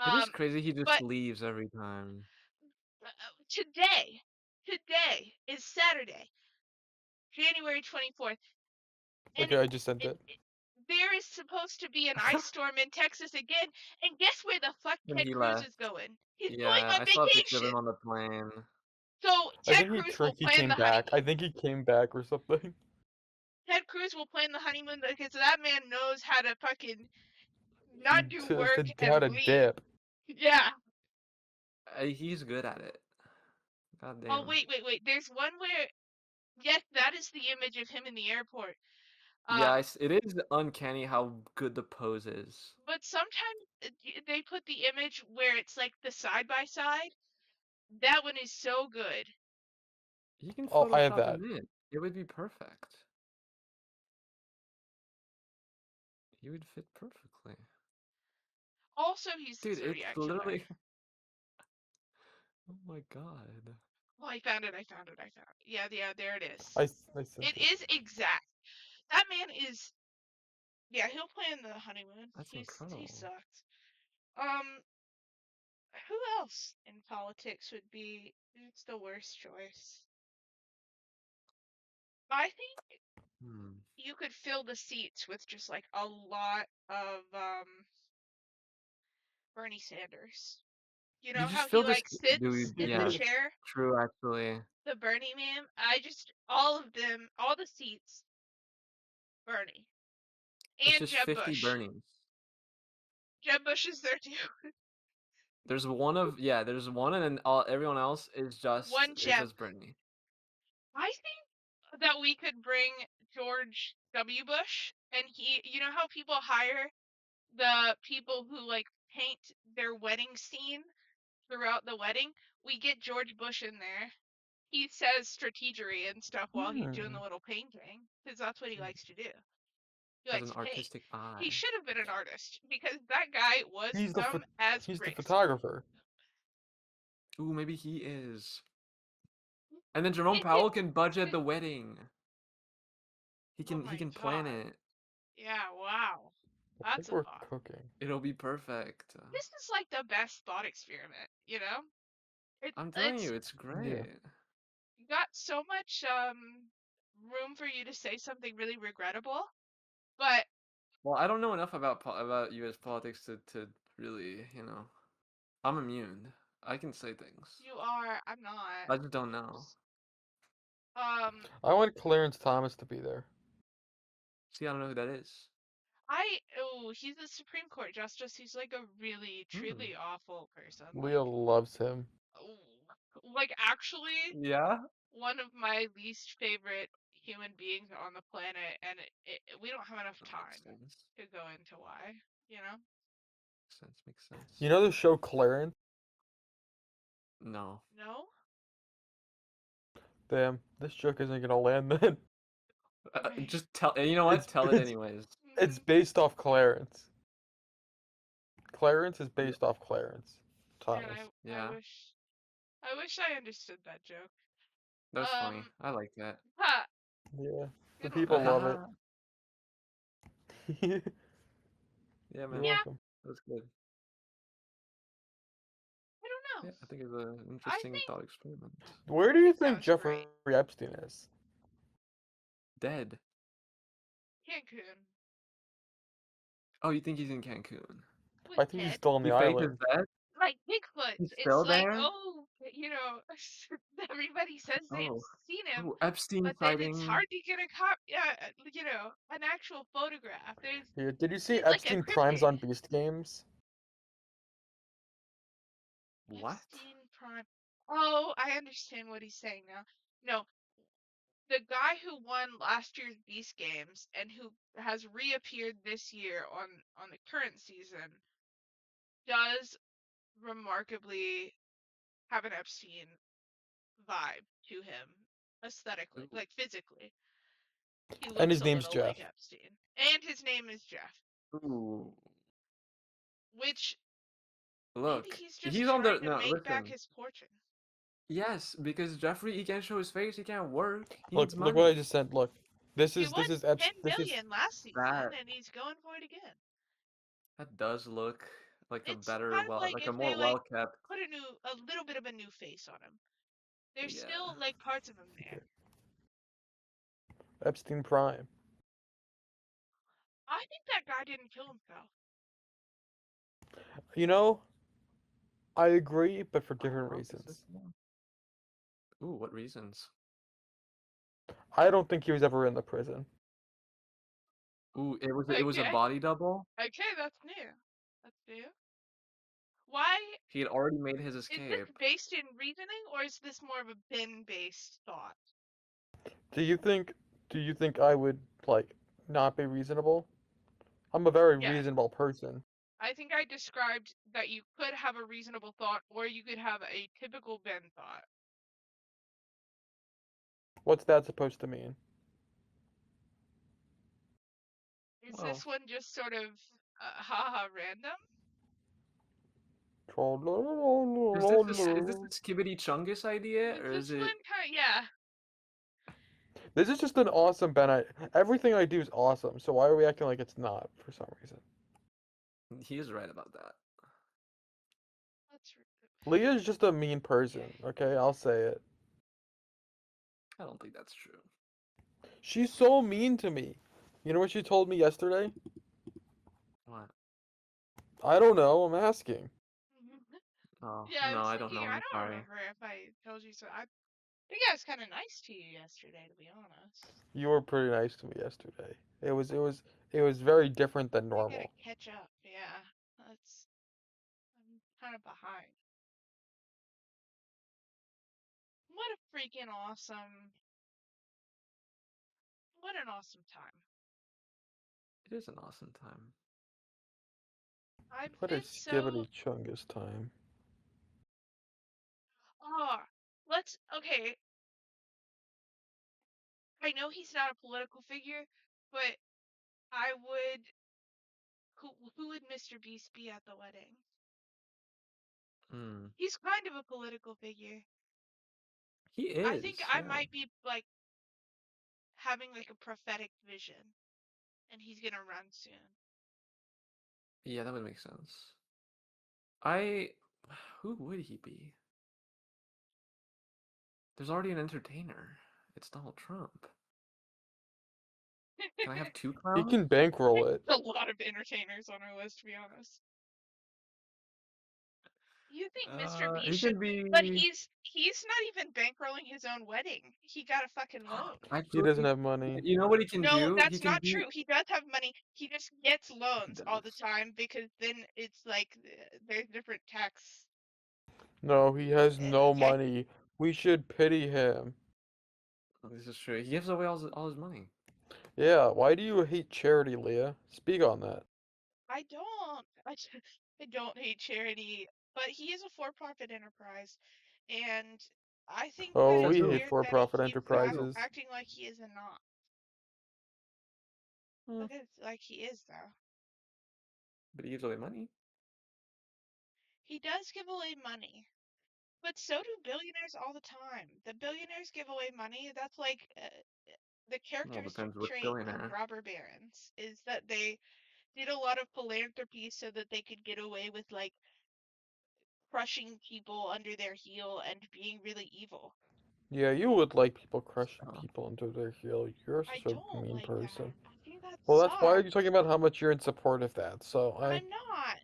It is Um, crazy. He just but leaves every time. today, today is Saturday, January 24th, and Okay, I just sent it, it. it there is supposed to be an ice storm in Texas again, and guess where the fuck And Ted he Cruz left. is going? He's going Yeah, on I saw a picture of vacation. him on the plane. So I Ted think Cruz will he plan came the back. I honeymoon. think he came back or something. Ted Cruz will plan the honeymoon because that man knows how to fucking not do work How and to leave. dip. Yeah. He's good at it. God Oh damn. wait. There's one where yes, that is the image of him in the airport. Yeah, Um, it is uncanny how good the pose is. but sometimes they put the image where it's like the side by side. That one is so good. You can Oh, I have Photoshop that. him in. It would be perfect. He would fit perfectly. Also, he's the Dude, it's Zodiac killer. literally. Oh my god. Oh, I found it. Yeah, there it is. I sent It it. is exact. That man is. Yeah, he'll plan the honeymoon. That's He incredible. sucks. Um, who else in politics would be it's the worst choice? I think Hmm. you could fill the seats with just like a lot of Bernie Sanders. You You know just how he feel this, like sits dude. in the Yeah, chair? true. Actually, The Bernie meme. I just all of them, all the seats, Bernie it's and just Jeb 50 Bush. Bernies. Jeb Bush is there too. There's one of yeah. There's one, and then all everyone else One is Jeb. just Bernie. I think that we could bring George W. Bush, and you know how people hire the people who like paint their wedding scene throughout the wedding? We get George Bush in there. He says strategery and stuff while he's doing the Hmm. little painting because that's what he likes to do. He Has likes an to paint. artistic He eye. should have been an artist because that guy was He's the dumb as he's the bricks. photographer. Ooh, maybe he is. And then Jerome And his, Powell can budget the wedding. oh He my can plan god. it. Yeah, wow. I That's think a we're thought. cooking. It'll be perfect. This is like the best thought experiment, you know? I'm telling It's you, it's Yeah. great. got so much room for you to say something really regrettable, but Well, I don't know enough about about U.S. politics to really, you know. I'm immune. I can say things. you are, I'm not. I just don't know. Um I want Clarence Thomas to be there. See, I don't know who that is. he's a Supreme Court justice. He's like a really Hmm. truly awful person. Like Leah loves him. actually Yeah. one of my least favorite human beings on the planet, and we don't have enough That makes time sense. to go into why, you know? Makes sense. Makes sense. You know the show Clarence? No. No? Damn, this joke isn't gonna land then. Okay. Just tell. You know what? It's Tell it it's anyways. it's Mhm. based off Clarence. Clarence is Yeah. based off Clarence Man, Thomas. I Yeah. wish I understood that joke. That was funny. Um, I like that. ha, Yeah, the good one. people love it. You're Yeah, man. Yeah, welcome. That was good. I don't Yeah, know. I think it's an I interesting think thought experiment. Where do you that think was Jeffrey great. Epstein is? Dead. Cancun Oh, you think he's in Cancun? was I think he's dead. still on the You think he's island. dead? Like Bigfoot. He's It's still like, there? oh, you know, everybody says they've Oh. seen him, Oh, Epstein but then it's sighting. hard to get a yeah, an actual photograph. Here, did you see He's like a Epstein Prime's cryptid. on Beast Games? What? Epstein Prime. Oh, I understand what he's saying now. No, the guy who won last year's Beast Games and who has reappeared this year on the current season does remarkably have an Epstein vibe to him aesthetically, Ooh. like physically. He And looks his a name's little Jeff. like Epstein. And his name is Jeff, Ooh. which maybe Look, he's just he's on the trying to no. make back Listen. his fortune. Yes, because Jeffrey, he can't show his face. He can't work. He Look, needs look what I money. just said. Look, this He is won this is 10 This is million last season That and he's going for it again. that does look like a It's better, kind of well, like like a if more they like well kept. put a little bit of a new face on him. There's Yeah. still like parts of him there. Epstein Prime. I think that guy didn't kill himself. You know, I agree, but for different Opposite, reasons. yeah. Ooh, what reasons? I don't think he was ever in the prison. Ooh, it was a Okay, body double. okay, that's new. That's new. Why He had already made his is this escape. based in reasoning or is this more of a bin-based thought? Do you think I would like not be reasonable? I'm a very Yes. reasonable person. I think I described that you could have a reasonable thought or you could have a typical Ben thought. What's that supposed to mean? Is Well, this one just sort of haha random? is this the Skibbity Chungus idea, Is or is this one it? kind of, yeah. This is just an awesome Ben. Everything I do is awesome, so why are we acting like it's not for some reason? He is right about that. Let's Leah is just a mean person, okay. okay? I'll say it. I don't think that's true. She's so mean to me. You know what she told me yesterday? What? I don't know, I'm asking. Oh, Yeah, I no, was I don't thinking, know. I I'm don't sorry. remember if I told you so. I think I was kind of nice to you yesterday, to be honest. You were pretty nice to me yesterday. It was very different than I gotta normal. catch up. Yeah, that's. I'm kind of behind. What a freaking awesome. What an awesome time. It is an awesome time. I've What a been so. skibbity chungus time. Oh, let's. Okay, I know he's not a political figure, but I would. Who would Mr. Beast be at the wedding? Mm. He's kind of a political figure. He I think is, I yeah. might be like having like a prophetic vision, and he's gonna run soon. Yeah, that would make sense. I. Who would he be? There's already an entertainer. It's Donald Trump. Can I have two He clowns? can bankroll it. A lot of entertainers on our list, to be honest. You think Mr. Beast He should, can but be. he's not even bankrolling his own wedding. He got a fucking loan. He doesn't Actually, have money. you know what he can No, do? He that's can not be. true. He does have money. He just gets He loans all the does. time because then it's like there's different tax. No, he has no Tax. money. We should pity him. This is true. He gives away all his money. Yeah, why do you hate charity, Leah? Speak on that. I don't. I don't hate charity, but he is a for-profit enterprise, and I think Is Oh, that that it's we true? hate weird that he for-profit keeps That's true. enterprises. acting like he is and not. Hmm. Because like he is though. But he gives away money. He does give away money, but so do billionaires all the time. The billionaires give away money. That's like the Well, characteristic depends which trait of billionaire. robber barons is that they did a lot of philanthropy so that they could get away with like crushing people under their heel and being really evil. Yeah, you would like people crushing So, people into their heel. You're I such a don't mean like person. that. I think that Well, that's why are you talking sucks. about how much you're in support of that. So I'm not.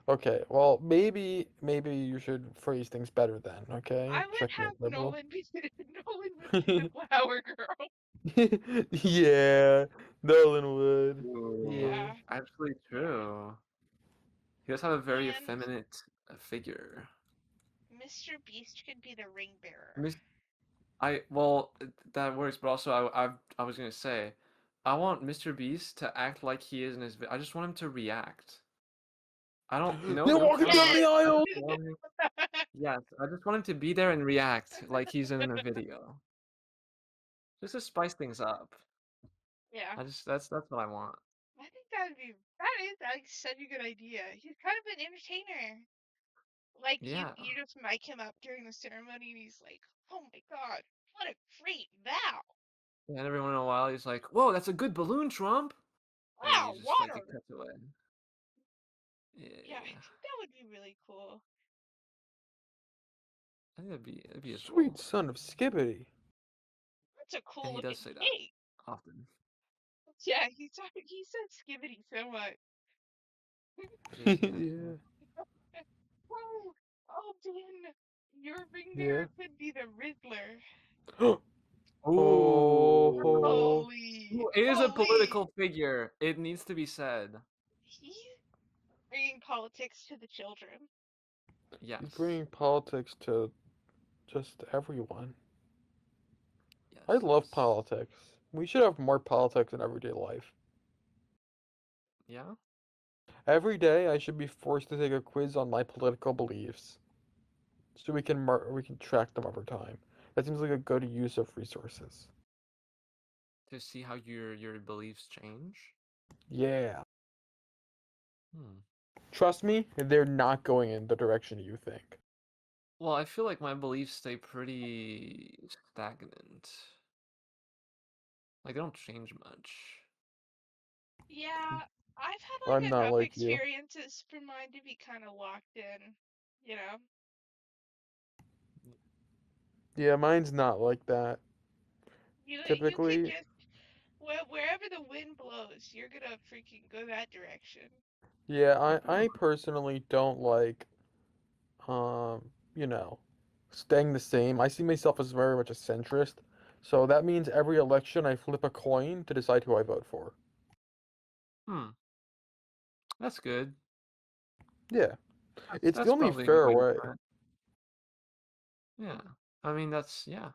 okay, well, maybe you should phrase things better then, okay? I would Checkmate have liberal. Nolan be Nolan would be the flower girl. Yeah, Nolan would. ooh, Yeah. Yeah, actually yeah. true. He does have a very And effeminate figure. Mr. Beast could be the ring bearer. Mis- that works, but also I was gonna say, I want Mr. Beast to act like he is in his. I just want him to react. I don't, They're we don't walking care about down it. the I aisle. just want him. Yes, I just want him to be there and react like he's in a video, just to spice things up. Yeah, That's what I want. I think that is like such a good idea. He's kind of an entertainer. Like Yeah, you just mic him up during the ceremony, and he's like, "Oh my god, what a great vow! and every once in a while he's like, "Whoa, that's a good balloon, Trump," and then Wow, he's just like, it water." cuts away. Yeah, I Yeah, think that would be really cool. I think that'd be as Sweet cool. son of Skibbity. That's a And cool he does looking say that cake. often. Yeah, he said skibbity so much. He does say that. Yeah. Oh, oh, Dan, your ring Yeah. bearer could be the Riddler. Ooh. Oh. Holy, Who is a holy! political figure? It needs to be said. He's bringing politics to the children. He's Yes. bringing politics to just everyone. I Yes, love yes. politics. We should have more politics in everyday life. Yeah? Every day, I should be forced to take a quiz on my political beliefs, so we can track them over time. That seems like a good use of resources. To see how your beliefs change? Yeah. Hmm. Trust me, they're not going in the direction you think. Well, I feel like my beliefs stay pretty stagnant. Like, they don't change much. Yeah, I've had I'm like not enough like you. experiences for mine to be kind of locked in, you know? Yeah, mine's not like that. You can Typically, just wherever the wind blows, you're gonna freaking go that direction. yeah, I personally don't like you know, staying the same. I see myself as very much a centrist. So that means every election I flip a coin to decide who I vote for. Hmm. That's good. Yeah. It's the That's only probably a good fair way to way. do it. Yeah. I mean, yeah.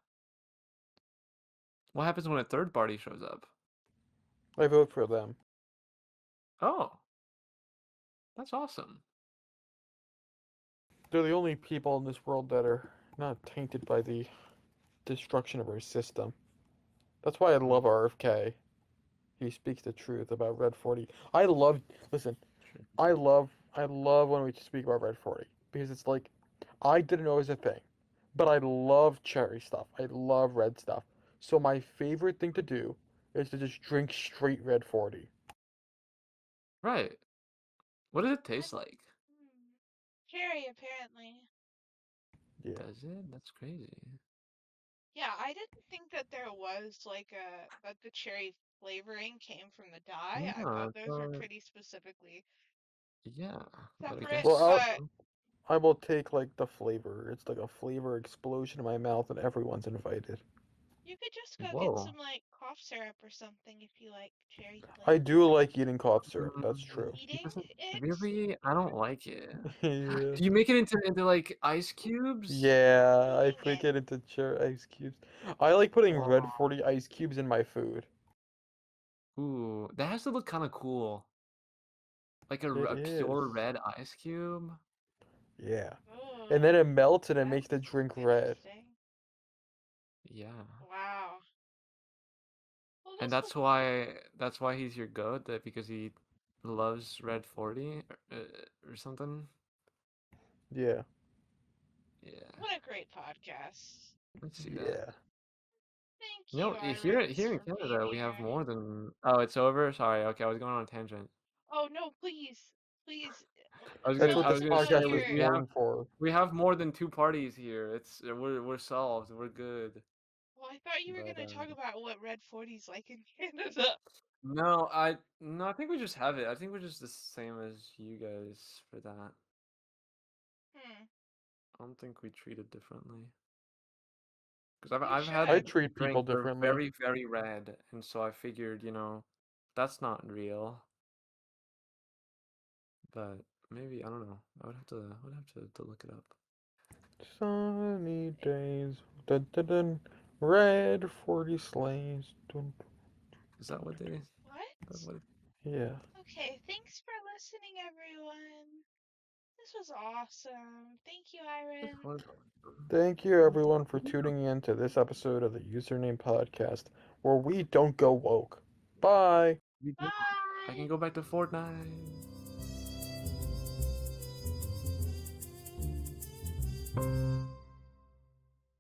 What happens when a third party shows up? I vote for them. Oh, that's awesome. They're the only people in this world that are not tainted by the destruction of our system. That's why I Hmm. love RFK. He speaks the truth about Red 40. I love, listen, True. I love when we speak about Red 40 because it's like I didn't know it was a thing, but I love cherry stuff. I love red stuff. So my favorite thing to do is to just drink straight Red 40. Right. What does it I, taste like? cherry, apparently. Yeah. Does it? That's crazy. Yeah, I didn't think that there was like that the cherry flavoring came from the dye. I Yeah, thought those were pretty specifically yeah, but I separate, Well, guess. but I will take like the flavor. It's like a flavor explosion in my mouth, and everyone's invited. you could just go get Whoa. some like cough syrup or something if you like cherry I flavor. do like eating cough syrup. That's Mm, true. it Eating doesn't it? really. I don't like it. Yeah. Do you make it into like ice cubes? Yeah, I Eating put it. it into ice cubes. I like putting Red Wow. 40 ice cubes in my food. Ooh, that has to look kind of cool. Like It a is. pure red ice cube. Yeah. And then Oh, it melts and it that's makes the drink red. interesting. Yeah. Wow. Well, And this was that's why he's your goat, that because he loves Red 40 or something. Yeah. Yeah. what a great podcast. Let's see that. Yeah. Thank You you, know, here Yrense, in for being Canada, we have here. more than. Oh, it's over. Sorry. Okay, I was going on a tangent. Oh no, please, please, That's what I this was tell gonna tell say podcast is we your. have born for. more than two parties here. We're solved. We're good. Well, I thought you were But gonna talk about what Red 40's like in Canada. no, I think we just have it. I think we're just the same as you guys for that. Hmm. I don't think we treat it differently. Because I've You I've had I should. treat people drinks that are differently. very, very red, and so I figured, that's not real. But maybe I don't know. I would have to look it up. Sunny days. Dun, dun, dun. Red 40 sleighs. Dun. Is that what they? That's What? what? Yeah. Okay, thanks for listening, everyone. This was awesome. Thank you, This Iron. was. Thank you, everyone, for tuning in to this episode of the Username Podcast, where we don't go woke. Bye. We did. I can Bye. go back to Fortnite.